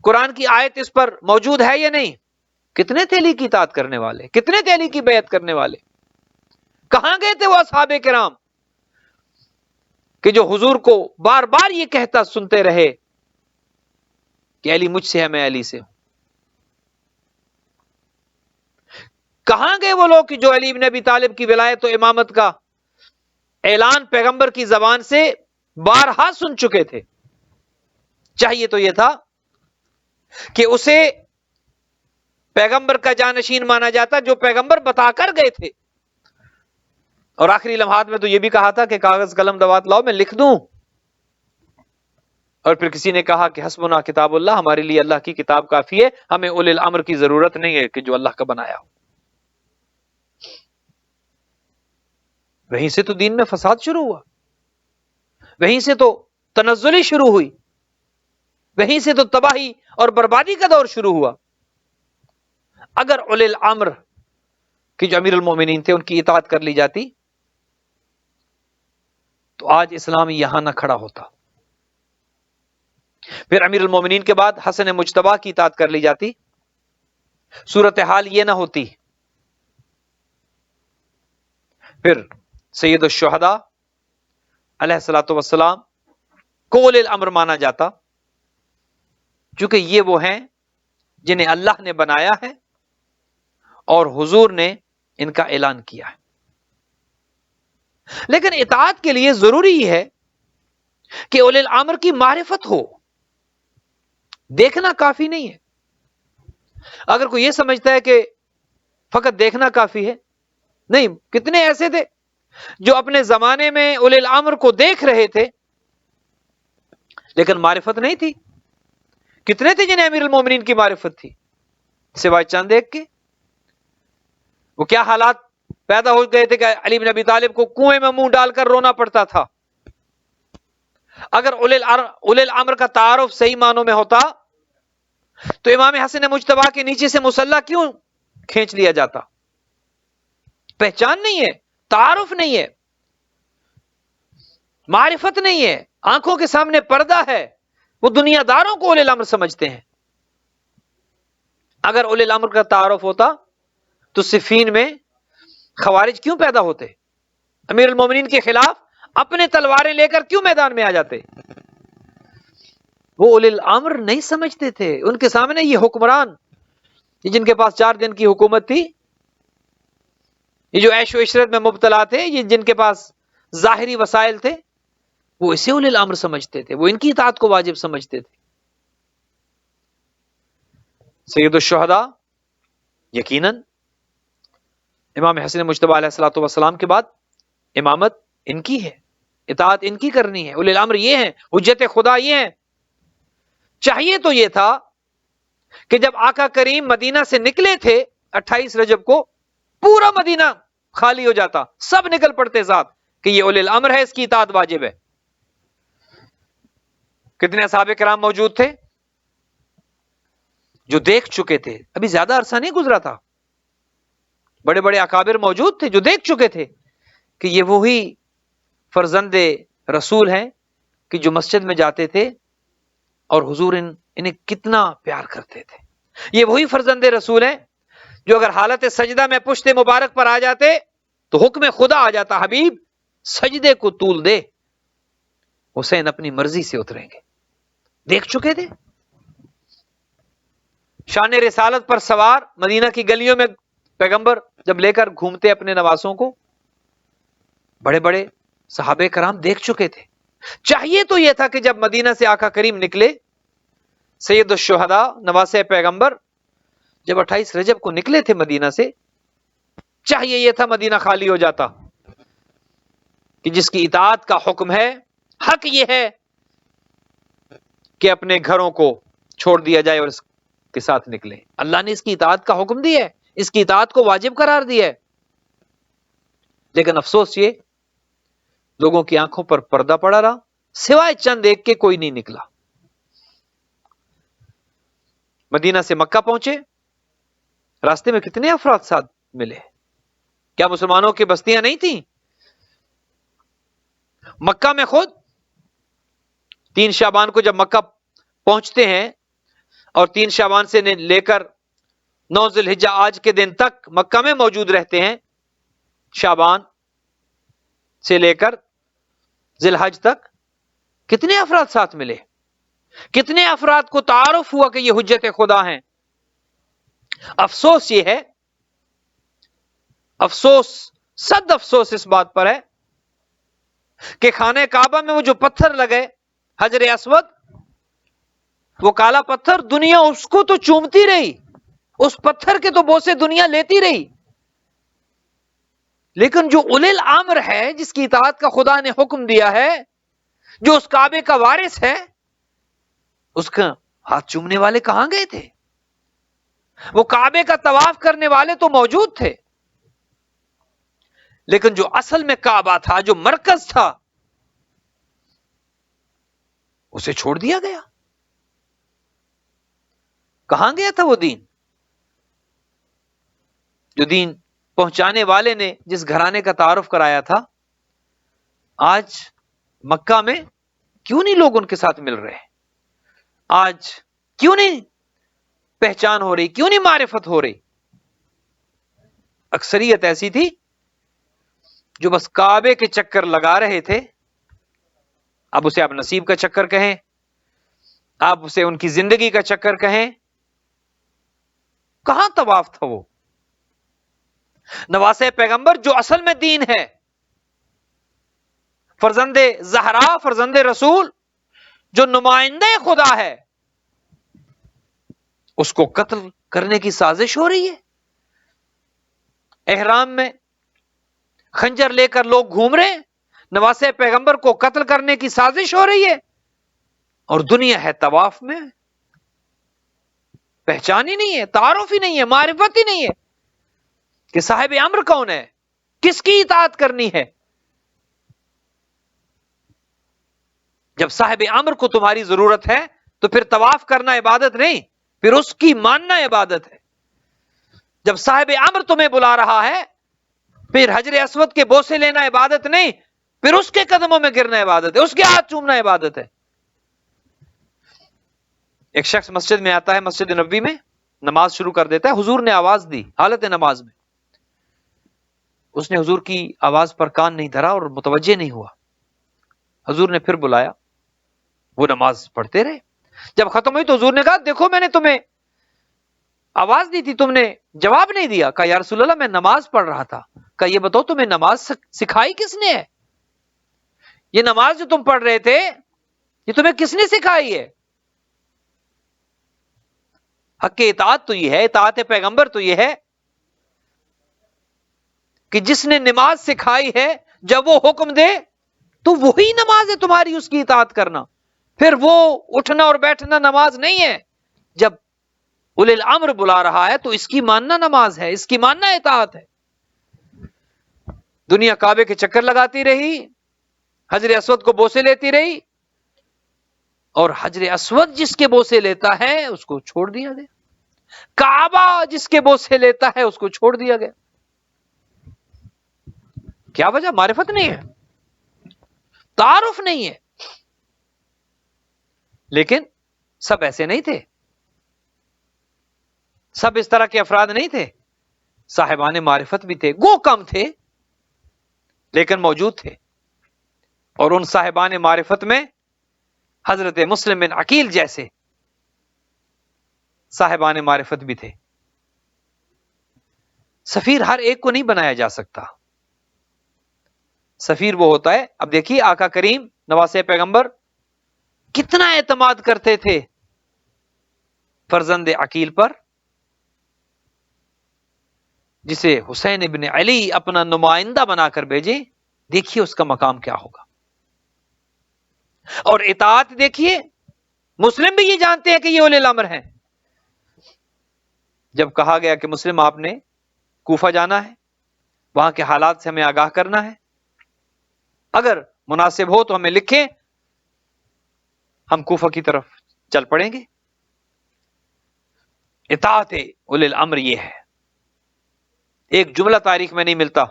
قرآن کی آیت اس پر موجود ہے یا نہیں؟ کتنے تھے علی کی اطاعت کرنے والے؟ کتنے تھے علی کی بیعت کرنے والے؟ کہاں گئے تھے وہ اصحاب کرام کہ جو حضور کو بار بار یہ کہتا سنتے رہے کہ علی مجھ سے ہے، میں علی سے ہوں؟ کہاں گئے وہ لوگ کہ جو علی بن ابی طالب کی ولایت و امامت کا اعلان پیغمبر کی زبان سے بارہا سن چکے تھے؟ چاہیے تو یہ تھا کہ اسے پیغمبر کا جانشین مانا جاتا جو پیغمبر بتا کر گئے تھے، اور آخری لمحات میں تو یہ بھی کہا تھا کہ کاغذ قلم دوات لاؤ میں لکھ دوں. اور پھر کسی نے کہا کہ حسبنا کتاب اللہ، ہمارے لیے اللہ کی کتاب کافی ہے، ہمیں اولی الامر کی ضرورت نہیں ہے کہ جو اللہ کا بنایا ہو. وہیں سے تو دین میں فساد شروع ہوا، وہیں سے تو تنزلی شروع ہوئی، وہیں سے تو تباہی اور بربادی کا دور شروع ہوا۔ اگر اولی الامر کی جو امیر المومنین تھے ان کی اطاعت کر لی جاتی تو آج اسلام یہاں نہ کھڑا ہوتا۔ پھر امیر المومنین کے بعد حسن مجتبی کی اطاعت کر لی جاتی، صورتحال یہ نہ ہوتی۔ پھر سید الشہداء علیہ الصلوۃ والسلام کو اولی الامر مانا جاتا، چونکہ یہ وہ ہیں جنہیں اللہ نے بنایا ہے اور حضور نے ان کا اعلان کیا ہے۔ لیکن اطاعت کے لیے ضروری یہ ہے کہ اولی الامر کی معرفت ہو، دیکھنا کافی نہیں ہے۔ اگر کوئی یہ سمجھتا ہے کہ فقط دیکھنا کافی ہے، نہیں، کتنے ایسے تھے جو اپنے زمانے میں اولی الامر کو دیکھ رہے تھے لیکن معرفت نہیں تھی۔ کتنے تھے جنہیں امیر المومنین کی معرفت تھی، سوائے چند ایک کے؟ وہ کیا حالات پیدا ہو گئے تھے کہ علی بن ابی طالب کو کنویں میں منہ ڈال کر رونا پڑتا تھا۔ اگر اولی الامر کا تعارف صحیح معنوں میں ہوتا تو امام حسن مجتبی کے نیچے سے مسلح کیوں کھینچ لیا جاتا؟ پہچان نہیں ہے، تعارف نہیں ہے، معرفت نہیں ہے، آنکھوں کے سامنے پردہ ہے، وہ دنیا داروں کو اولی الامر سمجھتے ہیں۔ اگر اولی الامر کا تعارف ہوتا تو صفین میں خوارج کیوں پیدا ہوتے؟ امیر المومنین کے خلاف اپنے تلواریں لے کر کیوں میدان میں آ جاتے؟ وہ اولی الامر نہیں سمجھتے تھے۔ ان کے سامنے یہ حکمران، جن کے پاس 4 دن کی حکومت تھی، یہ جو عیش و عشرت میں مبتلا تھے، یہ جن کے پاس ظاہری وسائل تھے، وہ اسے اولی الامر سمجھتے تھے، وہ ان کی اطاعت کو واجب سمجھتے تھے۔ سید الشہداء یقیناً امام حسن مجتبی علیہ الصلوۃ والسلام کے بعد امامت ان کی ہے، اطاعت ان کی کرنی ہے، اولی الامر یہ ہیں، حجت خدا یہ ہیں۔ چاہیے تو یہ تھا کہ جب آقا کریم مدینہ سے نکلے تھے 28 رجب کو، پورا مدینہ خالی ہو جاتا، سب نکل پڑتے ساتھ کہ یہ اولی الامر ہے، اس کی اطاعت واجب ہے۔ کتنے اصحاب کرام موجود تھے جو دیکھ چکے تھے، ابھی زیادہ عرصہ نہیں گزرا تھا، بڑے بڑے اکابر موجود تھے جو دیکھ چکے تھے کہ یہ وہی فرزند رسول ہیں کہ جو مسجد میں جاتے تھے اور حضور انہیں کتنا پیار کرتے تھے۔ یہ وہی فرزند رسول ہیں جو اگر حالت سجدہ میں پشت مبارک پر آ جاتے تو حکم خدا آ جاتا، حبیب سجدے کو طول دے، حسین اپنی مرضی سے اتریں گے۔ دیکھ چکے تھے۔ شان رسالت پر سوار مدینہ کی گلیوں میں پیغمبر جب لے کر گھومتے اپنے نواسوں کو، بڑے بڑے صحابہ کرام دیکھ چکے تھے۔ چاہیے تو یہ تھا کہ جب مدینہ سے آقا کریم نکلے، سید الشہداء نواسہ پیغمبر جب 28 رجب کو نکلے تھے مدینہ سے، چاہیے یہ تھا مدینہ خالی ہو جاتا کہ جس کی اطاعت کا حکم ہے، حق یہ ہے کہ اپنے گھروں کو چھوڑ دیا جائے اور اس کے ساتھ نکلے۔ اللہ نے اس کی اطاعت کا حکم دیا ہے، اس کی اطاعت کو واجب قرار دیا ہے، لیکن افسوس یہ لوگوں کی آنکھوں پر پردہ پڑا رہا، سوائے چند ایک کے کوئی نہیں نکلا۔ مدینہ سے مکہ پہنچے، راستے میں کتنے افراد ساتھ ملے؟ کیا مسلمانوں کی بستیاں نہیں تھیں؟ مکہ میں خود 3 شعبان کو جب مکہ پہنچتے ہیں اور 3 شعبان سے لے کر 9 ذی الحجہ آج کے دن تک مکہ میں موجود رہتے ہیں، شعبان سے لے کر ذی الحج تک کتنے افراد ساتھ ملے؟ کتنے افراد کو تعارف ہوا کہ یہ حجت خدا ہیں؟ افسوس یہ ہے، افسوس صد افسوس اس بات پر ہے کہ خانہ کعبہ میں وہ جو پتھر لگے حجر اسود، وہ کالا پتھر، دنیا اس کو تو چومتی رہی، اس پتھر کے تو بوسے دنیا لیتی رہی، لیکن جو اولی الامر ہے، جس کی اطاعت کا خدا نے حکم دیا ہے، جو اس کعبے کا وارث ہے، اس کا ہاتھ چومنے والے کہاں گئے تھے؟ وہ کعبے کا طواف کرنے والے تو موجود تھے، لیکن جو اصل میں کعبہ تھا، جو مرکز تھا، اسے چھوڑ دیا گیا۔ کہاں گیا تھا وہ دین؟ جو دین پہنچانے والے نے جس گھرانے کا تعارف کرایا تھا، آج مکہ میں کیوں نہیں لوگ ان کے ساتھ مل رہے؟ آج کیوں نہیں پہچان ہو رہی؟ کیوں نہیں معرفت ہو رہی؟ اکثریت ایسی تھی جو بس کعبے کے چکر لگا رہے تھے. اب اسے آپ نصیب کا چکر کہیں، آپ اسے ان کی زندگی کا چکر کہیں، کہاں طواف تھا وہ؟ نواسے پیغمبر جو اصل میں دین ہے، فرزند زہرا، فرزند رسول، جو نمائندہ خدا ہے، اس کو قتل کرنے کی سازش ہو رہی ہے. احرام میں خنجر لے کر لوگ گھوم رہے ہیں، نواسے پیغمبر کو قتل کرنے کی سازش ہو رہی ہے، اور دنیا ہے طواف میں. پہچان ہی نہیں ہے، تعارف ہی نہیں ہے، معرفت ہی نہیں ہے کہ صاحب امر کون ہے، کس کی اطاعت کرنی ہے. جب صاحب امر کو تمہاری ضرورت ہے تو پھر طواف کرنا عبادت نہیں، پھر اس کی ماننا عبادت ہے. جب صاحب امر تمہیں بلا رہا ہے پھر حجر اسود کے بوسے لینا عبادت نہیں، پھر اس کے قدموں میں گرنا عبادت ہے، اس کے ہاتھ چومنا عبادت ہے. ایک شخص مسجد میں آتا ہے، مسجد نبوی میں نماز شروع کر دیتا ہے. حضور نے آواز دی حالت نماز میں، اس نے حضور کی آواز پر کان نہیں دھرا اور متوجہ نہیں ہوا. حضور نے پھر بلایا، وہ نماز پڑھتے رہے. جب ختم ہوئی تو حضور نے کہا دیکھو میں نے تمہیں آواز دی تھی، تم نے جواب نہیں دیا. کہا یا رسول اللہ میں نماز پڑھ رہا تھا. کہا یہ بتاؤ تمہیں نماز سکھائی کس نے ہے؟ یہ نماز جو تم پڑھ رہے تھے یہ تمہیں کس نے سکھائی ہے؟ حق اطاعت تو یہ ہے، اطاعت پیغمبر تو یہ ہے کہ جس نے نماز سکھائی ہے جب وہ حکم دے تو وہی نماز ہے تمہاری، اس کی اطاعت کرنا. پھر وہ اٹھنا اور بیٹھنا نماز نہیں ہے. جب اولی الامر بلا رہا ہے تو اس کی ماننا نماز ہے، اس کی ماننا اطاعت ہے. دنیا کعبے کے چکر لگاتی رہی، حجر اسود کو بوسے لیتی رہی، اور حجر اسود جس کے بوسے لیتا ہے اس کو چھوڑ دیا گیا. کعبہ جس کے بوسے لیتا ہے اس کو چھوڑ دیا گیا. کیا وجہ؟ معرفت نہیں ہے، تعارف نہیں ہے. لیکن سب ایسے نہیں تھے، سب اس طرح کے افراد نہیں تھے. صاحبان معرفت بھی تھے، گو کم تھے لیکن موجود تھے. اور ان صاحبان معرفت میں حضرت مسلم بن عقیل جیسے صاحبان معرفت بھی تھے. سفیر ہر ایک کو نہیں بنایا جا سکتا. سفیر وہ ہوتا ہے، اب دیکھیے آقا کریم نواسے پیغمبر کتنا اعتماد کرتے تھے فرزند عقیل پر، جسے حسین ابن علی اپنا نمائندہ بنا کر بھیجے. دیکھیے اس کا مقام کیا ہوگا. اور اطاعت دیکھیے، مسلم بھی یہ جانتے ہیں کہ یہ اولی الامر ہیں. جب کہا گیا کہ مسلم آپ نے کوفہ جانا ہے، وہاں کے حالات سے ہمیں آگاہ کرنا ہے، اگر مناسب ہو تو ہمیں لکھیں، ہم کوفہ کی طرف چل پڑیں گے. اطاعت اولی الامر یہ ہے. ایک جملہ تاریخ میں نہیں ملتا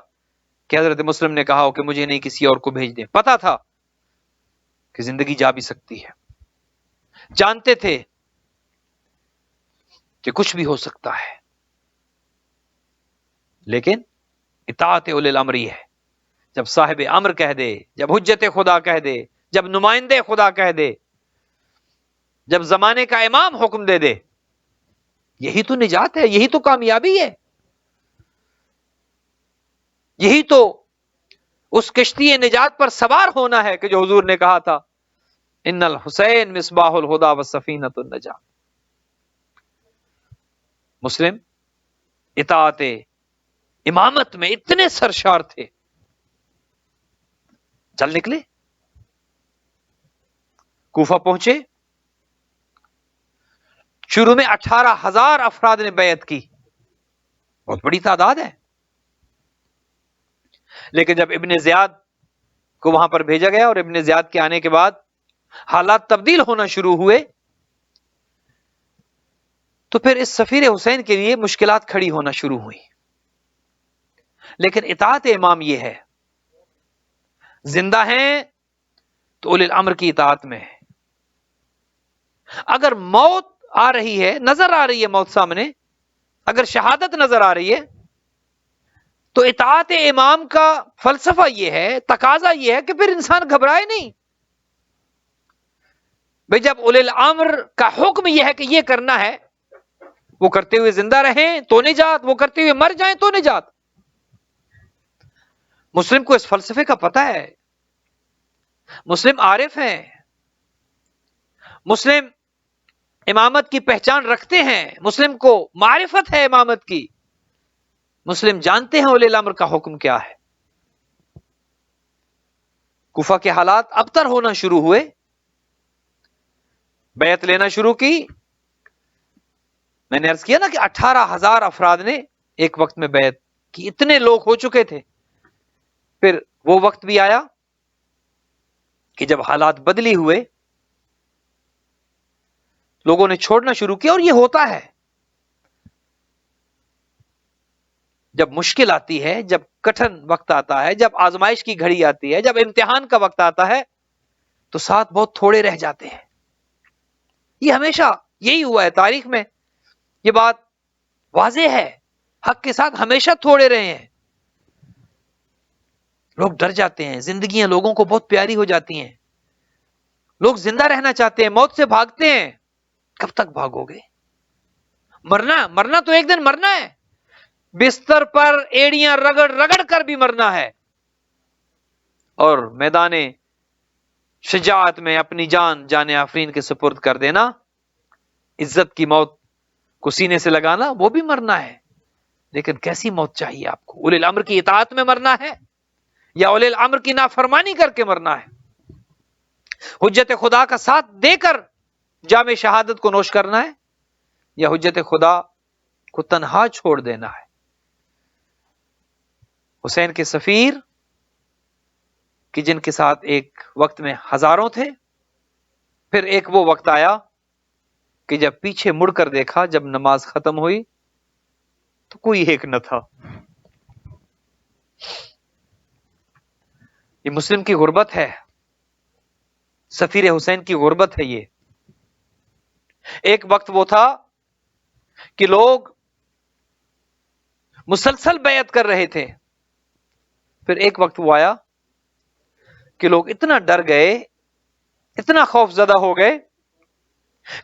کہ حضرت مسلم نے کہا ہو کہ مجھے نہیں کسی اور کو بھیج دیں. پتا تھا کہ زندگی جا بھی سکتی ہے، جانتے تھے کہ کچھ بھی ہو سکتا ہے، لیکن اطاعت اولی الامر یہ ہے. جب صاحب امر کہہ دے، جب حجت خدا کہہ دے، جب نمائندے خدا کہہ دے، جب زمانے کا امام حکم دے دے، یہی تو نجات ہے، یہی تو کامیابی ہے. یہی تو اس کشتی نجات پر سوار ہونا ہے کہ جو حضور نے کہا تھا ان الحسین مصباح الہدی والسفینۃ النجاۃ. مسلم اطاعت امامت میں اتنے سرشار تھے، چل نکلے، کوفہ پہنچے. شروع میں 18,000 افراد نے بیعت کی، بہت بڑی تعداد ہے. لیکن جب ابن زیاد کو وہاں پر بھیجا گیا اور ابن زیاد کے آنے کے بعد حالات تبدیل ہونا شروع ہوئے، تو پھر اس سفیر حسین کے لیے مشکلات کھڑی ہونا شروع ہوئی. لیکن اطاعت امام یہ ہے، زندہ ہیں تو اولی الامر کی اطاعت میں ہے. اگر موت آ رہی ہے، نظر آ رہی ہے موت سامنے، اگر شہادت نظر آ رہی ہے، تو اطاعت امام کا فلسفہ یہ ہے، تقاضا یہ ہے کہ پھر انسان گھبرائے نہیں. بھئی جب اولی الامر کا حکم یہ ہے کہ یہ کرنا ہے، وہ کرتے ہوئے زندہ رہیں تو نجات، وہ کرتے ہوئے مر جائیں تو نجات. مسلم کو اس فلسفے کا پتہ ہے، مسلم عارف ہیں، مسلم امامت کی پہچان رکھتے ہیں، مسلم کو معرفت ہے امامت کی، مسلم جانتے ہیں اولی الامر کا حکم کیا ہے. کوفہ کے حالات ابتر ہونا شروع ہوئے، بیعت لینا شروع کی. میں نے عرض کیا نا کہ 18,000 افراد نے ایک وقت میں بیعت کی، اتنے لوگ ہو چکے تھے. پھر وہ وقت بھی آیا کہ جب حالات بدلی ہوئے، لوگوں نے چھوڑنا شروع کیا. اور یہ ہوتا ہے جب مشکل آتی ہے، جب کٹھن وقت آتا ہے، جب آزمائش کی گھڑی آتی ہے، جب امتحان کا وقت آتا ہے، تو ساتھ بہت تھوڑے رہ جاتے ہیں. یہ ہمیشہ یہی ہوا ہے تاریخ میں، یہ بات واضح ہے. حق کے ساتھ ہمیشہ تھوڑے رہے ہیں. لوگ ڈر جاتے ہیں، زندگیاں لوگوں کو بہت پیاری ہو جاتی ہیں، لوگ زندہ رہنا چاہتے ہیں، موت سے بھاگتے ہیں. کب تک بھاگو گے؟ مرنا تو ایک دن مرنا ہے، بستر پر ایڑیاں رگڑ رگڑ کر بھی مرنا ہے، اور میدان شجاعت میں اپنی جان آفرین کے سپرد کر دینا، عزت کی موت کو سینے سے لگانا، وہ بھی مرنا ہے. لیکن کیسی موت چاہیے آپ کو؟ اولی الامر کی اطاعت میں مرنا ہے یا اولی الامر کی نافرمانی کر کے مرنا ہے؟ حجت خدا کا ساتھ دے کر جام شہادت کو نوش کرنا ہے یا حجت خدا کو تنہا چھوڑ دینا ہے؟ حسین کے سفیر کہ جن کے ساتھ ایک وقت میں ہزاروں تھے، پھر ایک وہ وقت آیا کہ جب پیچھے مڑ کر دیکھا، جب نماز ختم ہوئی تو کوئی ایک نہ تھا. یہ مسلم کی غربت ہے، سفیر حسین کی غربت ہے. یہ ایک وقت وہ تھا کہ لوگ مسلسل بیعت کر رہے تھے، پھر ایک وقت وہ آیا کہ لوگ اتنا ڈر گئے، اتنا خوف زدہ ہو گئے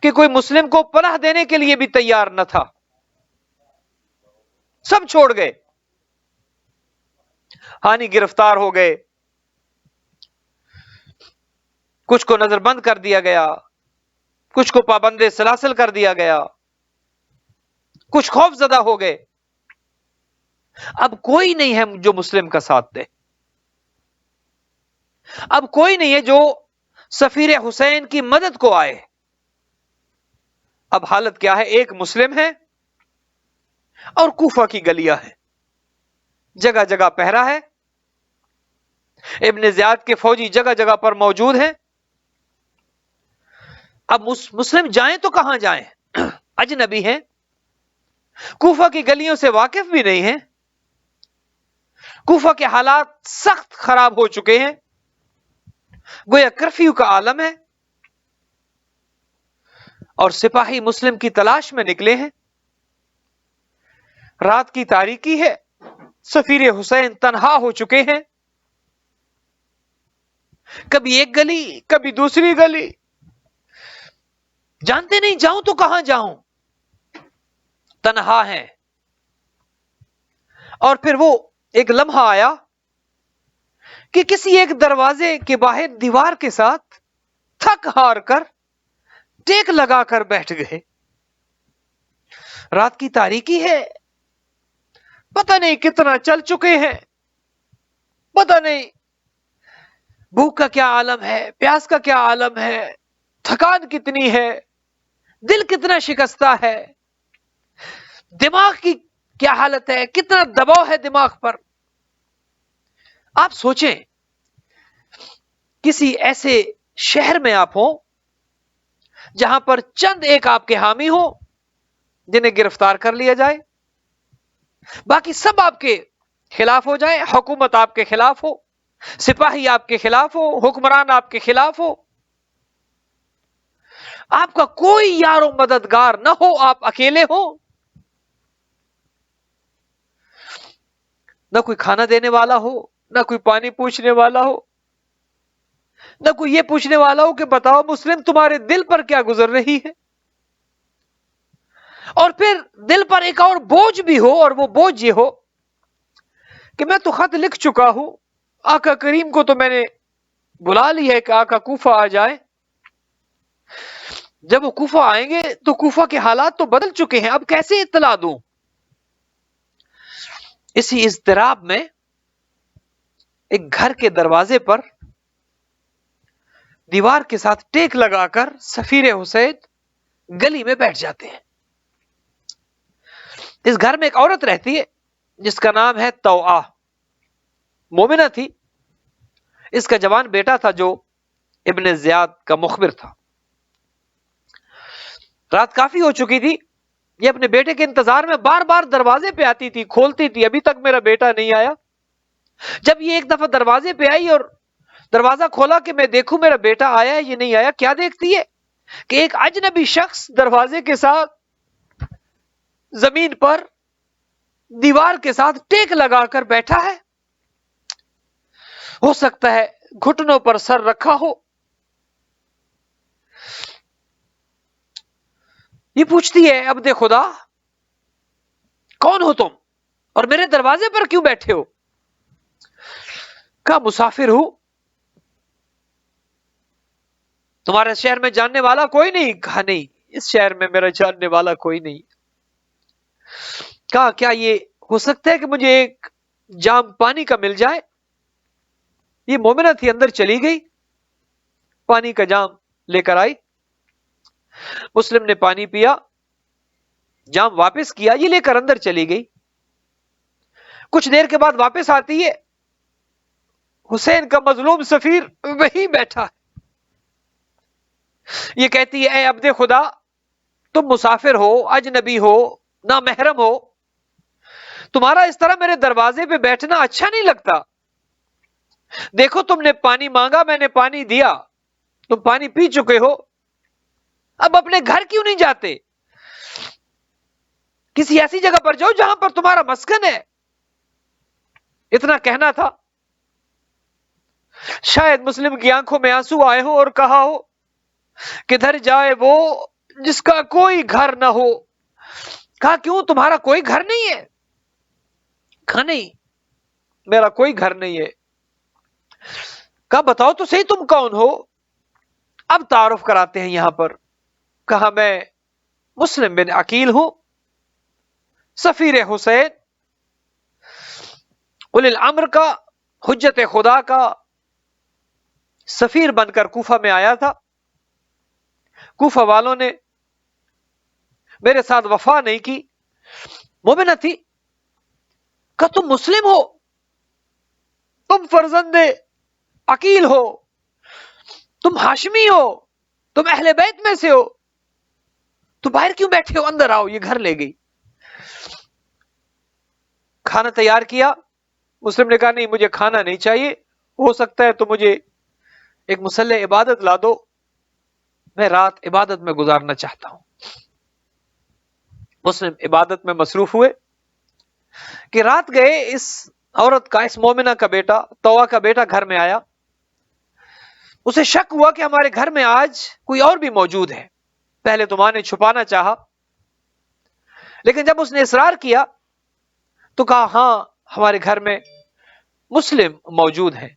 کہ کوئی مسلم کو پناہ دینے کے لیے بھی تیار نہ تھا. سب چھوڑ گئے. ہانی گرفتار ہو گئے، کچھ کو نظر بند کر دیا گیا، کچھ کو پابند سلاسل کر دیا گیا، کچھ خوف زدہ ہو گئے. اب کوئی نہیں ہے جو مسلم کا ساتھ دے، اب کوئی نہیں ہے جو سفیر حسین کی مدد کو آئے. اب حالت کیا ہے؟ ایک مسلم ہے اور کوفہ کی گلیاں ہیں، جگہ جگہ پہرا ہے، ابن زیاد کے فوجی جگہ جگہ پر موجود ہیں. اب مسلم جائیں تو کہاں جائیں؟ اجنبی ہیں، کوفہ کی گلیوں سے واقف بھی نہیں ہیں، کوفہ کے حالات سخت خراب ہو چکے ہیں، گویا کرفیو کا عالم ہے، اور سپاہی مسلم کی تلاش میں نکلے ہیں. رات کی تاریکی ہے، سفیر حسین تنہا ہو چکے ہیں، کبھی ایک گلی کبھی دوسری گلی، جانتے نہیں جاؤں تو کہاں جاؤں، تنہا ہیں. اور پھر وہ ایک لمحہ آیا کہ کسی ایک دروازے کے باہر دیوار کے ساتھ تھک ہار کر ٹیک لگا کر بیٹھ گئے. رات کی تاریکی ہے، پتہ نہیں کتنا چل چکے ہیں، پتہ نہیں بھوک کا کیا عالم ہے، پیاس کا کیا عالم ہے، تھکان کتنی ہے، دل کتنا شکستہ ہے، دماغ کی کیا حالت ہے، کتنا دباؤ ہے دماغ پر. آپ سوچیں کسی ایسے شہر میں آپ ہوں جہاں پر چند ایک آپ کے حامی ہو، جنہیں گرفتار کر لیا جائے، باقی سب آپ کے خلاف ہو جائے، حکومت آپ کے خلاف ہو، سپاہی آپ کے خلاف ہو، حکمران آپ کے خلاف ہو، آپ کا کوئی یار و مددگار نہ ہو، آپ اکیلے ہو، نہ کوئی کھانا دینے والا ہو، نہ کوئی پانی پوچھنے والا ہو، نہ کوئی یہ پوچھنے والا ہو کہ بتاؤ مسلم تمہارے دل پر کیا گزر رہی ہے، اور پھر دل پر ایک اور بوجھ بھی ہو، اور وہ بوجھ یہ ہو کہ میں تو خط لکھ چکا ہوں، آقا کریم کو تو میں نے بلا لی ہے کہ آقا کوفہ آ جائے، جب وہ کوفہ آئیں گے تو کوفہ کے حالات تو بدل چکے ہیں، اب کیسے اطلاع دوں؟ اسی اضطراب میں ایک گھر کے دروازے پر دیوار کے ساتھ ٹیک لگا کر سفیر حسین گلی میں بیٹھ جاتے ہیں۔ اس گھر میں ایک عورت رہتی ہے جس کا نام ہے توآ، مومنہ تھی، اس کا جوان بیٹا تھا جو ابن زیاد کا مخبر تھا۔ رات کافی ہو چکی تھی، یہ اپنے بیٹے کے انتظار میں بار بار دروازے پہ آتی تھی، کھولتی تھی، ابھی تک میرا بیٹا نہیں آیا۔ جب یہ ایک دفعہ دروازے پہ آئی اور دروازہ کھولا کہ میں دیکھوں میرا بیٹا آیا ہے یہ نہیں آیا، کیا دیکھتی ہے کہ ایک اجنبی شخص دروازے کے ساتھ زمین پر دیوار کے ساتھ ٹیک لگا کر بیٹھا ہے، ہو سکتا ہے گھٹنوں پر سر رکھا ہو۔ یہ پوچھتی ہے عبد خدا کون ہو تم اور میرے دروازے پر کیوں بیٹھے ہو؟ کہا مسافر ہوں، تمہارے شہر میں جاننے والا کوئی نہیں؟ کہا نہیں، اس شہر میں میرا جاننے والا کوئی نہیں۔ کہا کیا یہ ہو سکتا ہے کہ مجھے ایک جام پانی کا مل جائے؟ یہ مومنہ تھی، اندر چلی گئی، پانی کا جام لے کر آئی، مسلم نے پانی پیا، جام واپس کیا، یہ لے کر اندر چلی گئی۔ کچھ دیر کے بعد واپس آتی ہے، حسین کا مظلوم سفیر وہی بیٹھا ہے۔ یہ کہتی ہے اے عبد خدا تم مسافر ہو، اجنبی ہو، نامحرم ہو، تمہارا اس طرح میرے دروازے پہ بیٹھنا اچھا نہیں لگتا، دیکھو تم نے پانی مانگا، میں نے پانی دیا، تم پانی پی چکے ہو، اب اپنے گھر کیوں نہیں جاتے؟ کسی ایسی جگہ پر جاؤ جہاں پر تمہارا مسکن ہے۔ اتنا کہنا تھا، شاید مسلم کی آنکھوں میں آنسو آئے ہو اور کہا ہو کدھر جائے وہ جس کا کوئی گھر نہ ہو۔ کہا کیوں تمہارا کوئی گھر نہیں ہے؟ کہا نہیں میرا کوئی گھر نہیں ہے۔ کہا بتاؤ تو صحیح تم کون ہو؟ اب تعارف کراتے ہیں یہاں پر۔ کہا میں مسلم بن عقیل ہوں، سفیر حسین، اولی الامر کا، حجت خدا کا سفیر بن کر کوفہ میں آیا تھا۔ کوفہ والوں نے میرے ساتھ وفا نہیں کی۔ مومنہ تھی، کہا تم مسلم ہو، تم فرزند عقیل ہو، تم ہاشمی ہو، تم اہل بیت میں سے ہو، تو باہر کیوں بیٹھے ہو؟ اندر آؤ، یہ گھر لے گئی۔ کھانا تیار کیا، مسلم نے کہا نہیں مجھے کھانا نہیں چاہیے، ہو سکتا ہے تو مجھے ایک مسلح عبادت لا دو، میں رات عبادت میں گزارنا چاہتا ہوں۔ مسلم عبادت میں مصروف ہوئے کہ رات گئے، اس عورت کا، اس مومنہ کا بیٹا، توآ کا بیٹا گھر میں آیا، اسے شک ہوا کہ ہمارے گھر میں آج کوئی اور بھی موجود ہے۔ پہلے تو ماں نے چھپانا چاہا، لیکن جب اس نے اصرار کیا تو کہا ہاں ہمارے گھر میں مسلم موجود ہے،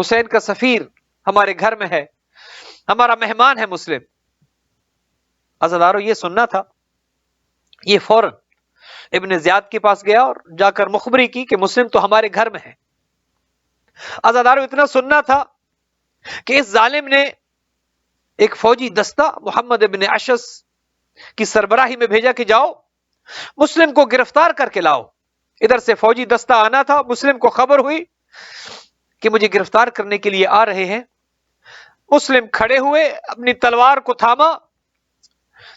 حسین کا سفیر ہمارے گھر میں ہے، ہمارا مہمان ہے مسلم۔ عزادارو یہ سننا تھا، یہ فوراً ابن زیاد کے پاس گیا اور جا کر مخبری کی کہ مسلم تو ہمارے گھر میں ہے۔ عزادارو اتنا سننا تھا کہ اس ظالم نے ایک فوجی دستہ محمد ابن اشعث کی سربراہی میں بھیجا کہ جاؤ مسلم کو گرفتار کر کے لاؤ۔ ادھر سے فوجی دستہ آنا تھا، مسلم کو خبر ہوئی کہ مجھے گرفتار کرنے کے لیے آ رہے ہیں۔ مسلم کھڑے ہوئے، اپنی تلوار کو تھاما،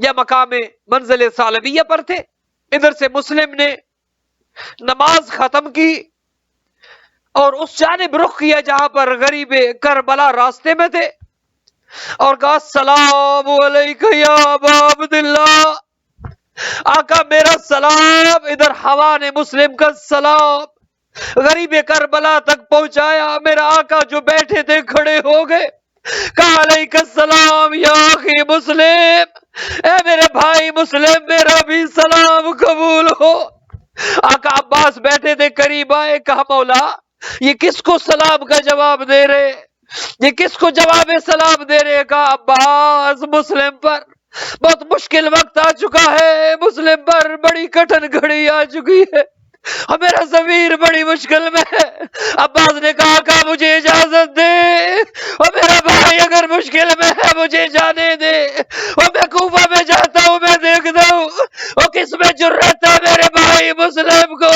یا مقام منزل ثعلبیہ پر تھے. ادھر سے مسلم نے نماز ختم کی اور اس جانب رخ کیا جہاں پر غریب کربلا راستے میں تھے اور کہا السلام علیکم یا ابا عبداللہ. آقا میرا سلام. ادھر ہوا نے مسلم کا سلام غریب کربلا تک پہنچایا. میرا آقا جو بیٹھے تھے کھڑے ہو گئے. کہا علیک السلام یا اخی مسلم. اے میرے بھائی مسلم میرا بھی سلام قبول ہو. آقا عباس بیٹھے تھے قریب آئے. کہا مولا یہ کس کو سلام کا جواب دے رہے, یہ کس کو جواب سلام دے رہے. کہا عباس مسلم پر بہت مشکل وقت آ چکا ہے, مسلم پر بڑی کٹھن گھڑی آ چکی ہے اور میرا ضمیر بڑی مشکل میں ہے. عباس نے کہا کہ مجھے اجازت دے اور میرا بھائی اگر مشکل میں ہے مجھے جانے دے اور میں کوفہ میں جاتا ہوں, میں دیکھتا ہوں اور کس میں جرأت ہے میرے بھائی مسلم کو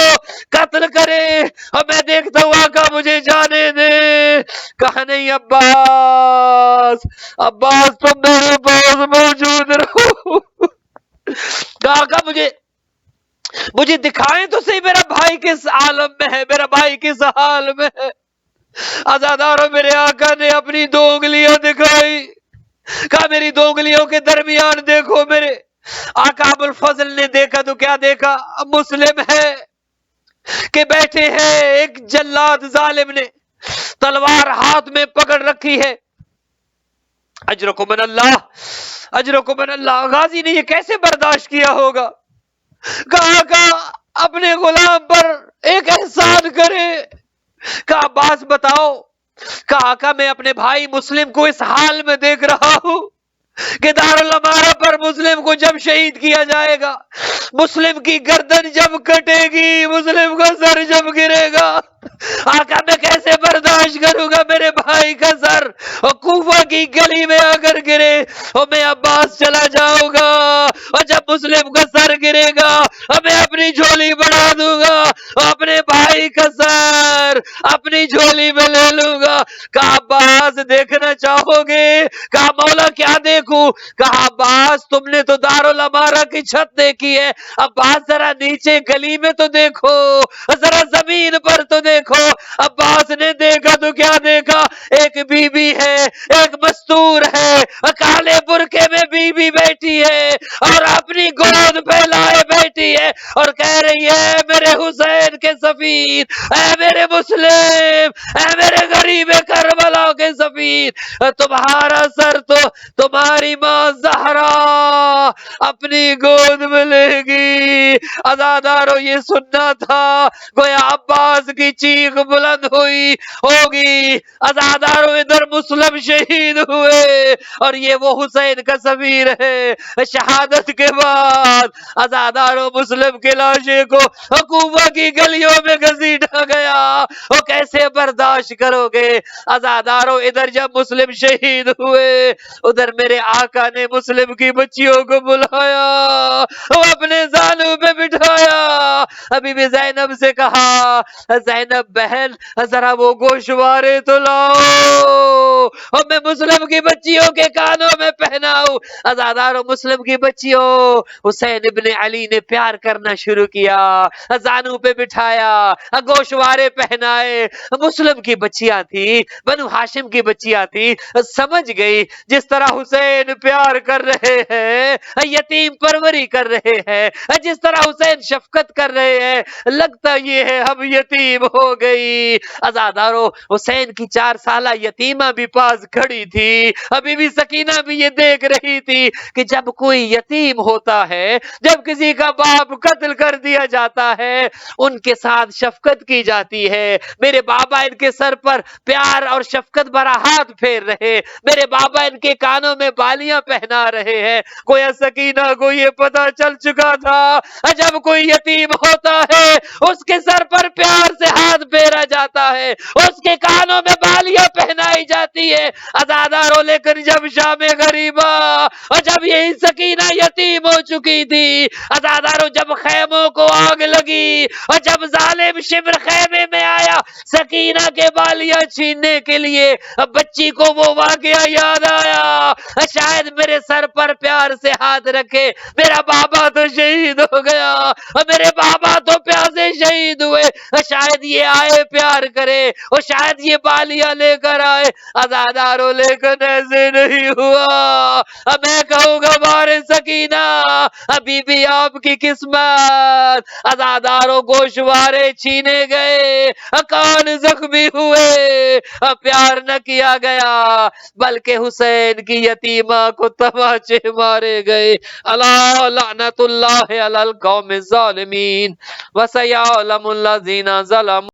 قتل کرے اور میں دیکھتا ہوں آقا مجھے جانے دے. کہا نہیں عباس, عباس تم میرے پاس موجود رہو. کہا آقا مجھے دکھائیں تو صحیح میرا بھائی کس عالم میں ہے, میرا بھائی کس حال میں ہے. عزادارو میرے آقا نے اپنی 2 انگلیاں دکھائی. کہا میری 2 انگلیوں کے درمیان دیکھو. میرے آقا ابو الفضل نے دیکھا تو کیا دیکھا, مسلم ہے کہ بیٹھے ہیں. ایک جلاد ظالم نے تلوار ہاتھ میں پکڑ رکھی ہے. اجرکم من اللہ, اجرکم من اللہ. غازی نے یہ کیسے برداشت کیا ہوگا. کہا اپنے غلام پر ایک احسان کرے. کہا عباس بتاؤ. کہا آقا میں اپنے بھائی مسلم کو اس حال میں دیکھ رہا ہوں کہ دارالامارہ پر مسلم کو جب شہید کیا جائے گا, مسلم کی گردن جب کٹے گی, مسلم کا سر جب گرے گا, آقا میں کیسے برداشت کروں گا میرے بھائی کا سر اور کوفہ کی گلی میں آ کر گرے اور میں عباس چلا جاؤں گا اور جب مسلم کا سر گرے گا اور میں اپنی جھولی بڑھا دوں گا اور اپنے بھائی کا سر اپنی جھولی میں لے لوں گا. کہا عباس دیکھنا چاہو گے. کہا مولا کیا دیکھوں. کہا عباس تم نے تو دارالامارہ کی چھت دیکھی ہے, عباس ذرا نیچے گلی میں تو دیکھو, ذرا زمین پر تو دیکھو. عباس نے دیکھا تو کیا دیکھا, ایک بی بی ہے, ایک مستور ہے, کالے برقعے میں بی بی بیٹھی ہے اور اپنی گود پھیلائے بیٹھی ہے اور کہہ رہی ہے میرے حسین کے سفیر, اے میرے مسلم, اے میرے غریب کربلا کے سفیر, تمہارا سر تو تمہاری ماں زہرا اپنی گود میں لے گی. عزادارو یہ سننا تھا, گویا عباس کی چیخ بلند ہوئی ہوگی. عزادارو ادھر مسلم شہید ہوئے اور یہ وہ حسین کا سفیر ہے. شہادت کے بعد عزادارو مسلم کے لاشے کو کوفہ کی گلیوں میں گھسیٹا گیا. وہ کیسے برداشت کرو گے عزادارو. ادھر جب مسلم شہید ہوئے ادھر میرے آقا نے مسلم کی بچیوں کو بلایا, وہ اپنے زانو پہ بٹھایا. ابھی بھی زینب سے کہا زینب بہن ذرا وہ گوشوارے تو لاؤ اور میں مسلم کی بچیوں کے کانوں میں پہناؤں. عزادارو مسلم کی بچیوں حسین ابن علی نے پیار کرنا شروع کیا, زانو پہ بٹھایا, گوشوارے پہنائے. مسلم کی بچیاں تھی, بنو ہاشم کی بچیاں تھی, سمجھ گئی جس طرح حسین پیار کر رہے ہیں, یتیم پروری کر رہے ہیں, جس طرح حسین شفقت کر رہے ہیں, لگتا یہ ہے ہم یتیم ہو گئی. عزادارو حسین کی 4 سالہ یتیمہ بھی پاس کھڑی تھی. ابھی بھی سکینہ بھی یہ دیکھ رہی تھی کہ جب کوئی یتیم ہوتا ہے, جب کسی کا باپ قتل کر دیا جاتا ہے, ان کے ساتھ شفقت کی جاتی ہے. میرے بابا ان کے سر پر پیار اور شفقت بھرا ہاتھ پھیر رہے, میرے بابا ان کے کانوں میں بالیاں پہنا رہے ہیں. گویا سکینہ کو یہ پتا چل چکا تھا جب کوئی یتیم ہوتا ہے اس کے سر پر پیار سے ہاتھ پھیرا جاتا ہے, اس کے کانوں میں بالیاں پہنائی جاتی ہے. عزادارو لیکن جب شام غریبہ اور جب یہی سکینہ یتیم ہو چکی تھی, عزادارو جب خیموں کو آگ لگی اور جب ظالم شبر خیمے میں آیا سکینہ کے بالیاں چھیننے کے لیے، بچی کو وہ واقعہ یاد آیا، شاید میرے سر پر پیار سے ہاتھ رکھے، میرا بابا تو شہید ہو گیا، میرے بابا تو پیاسے شہید ہوئے، شاید یہ آئے پیار کرے، اور شاید یہ بالیاں لے کر آئے، ازاداروں لیکن ایسے نہیں ہوا۔ میں کہوں گا مارے سکینہ، ابھی بھی آپ کی قسمت، ازاداروں گوشوارے چھینے گئے، کان زخمی ہوئے، پیار نہ کیا گیا، بلکہ حسین کی یتیمہ کو تماچے مارے گئے۔ اللہ لعنت اللہ علی القوم الظالمین وسیعلم الذین ظلموا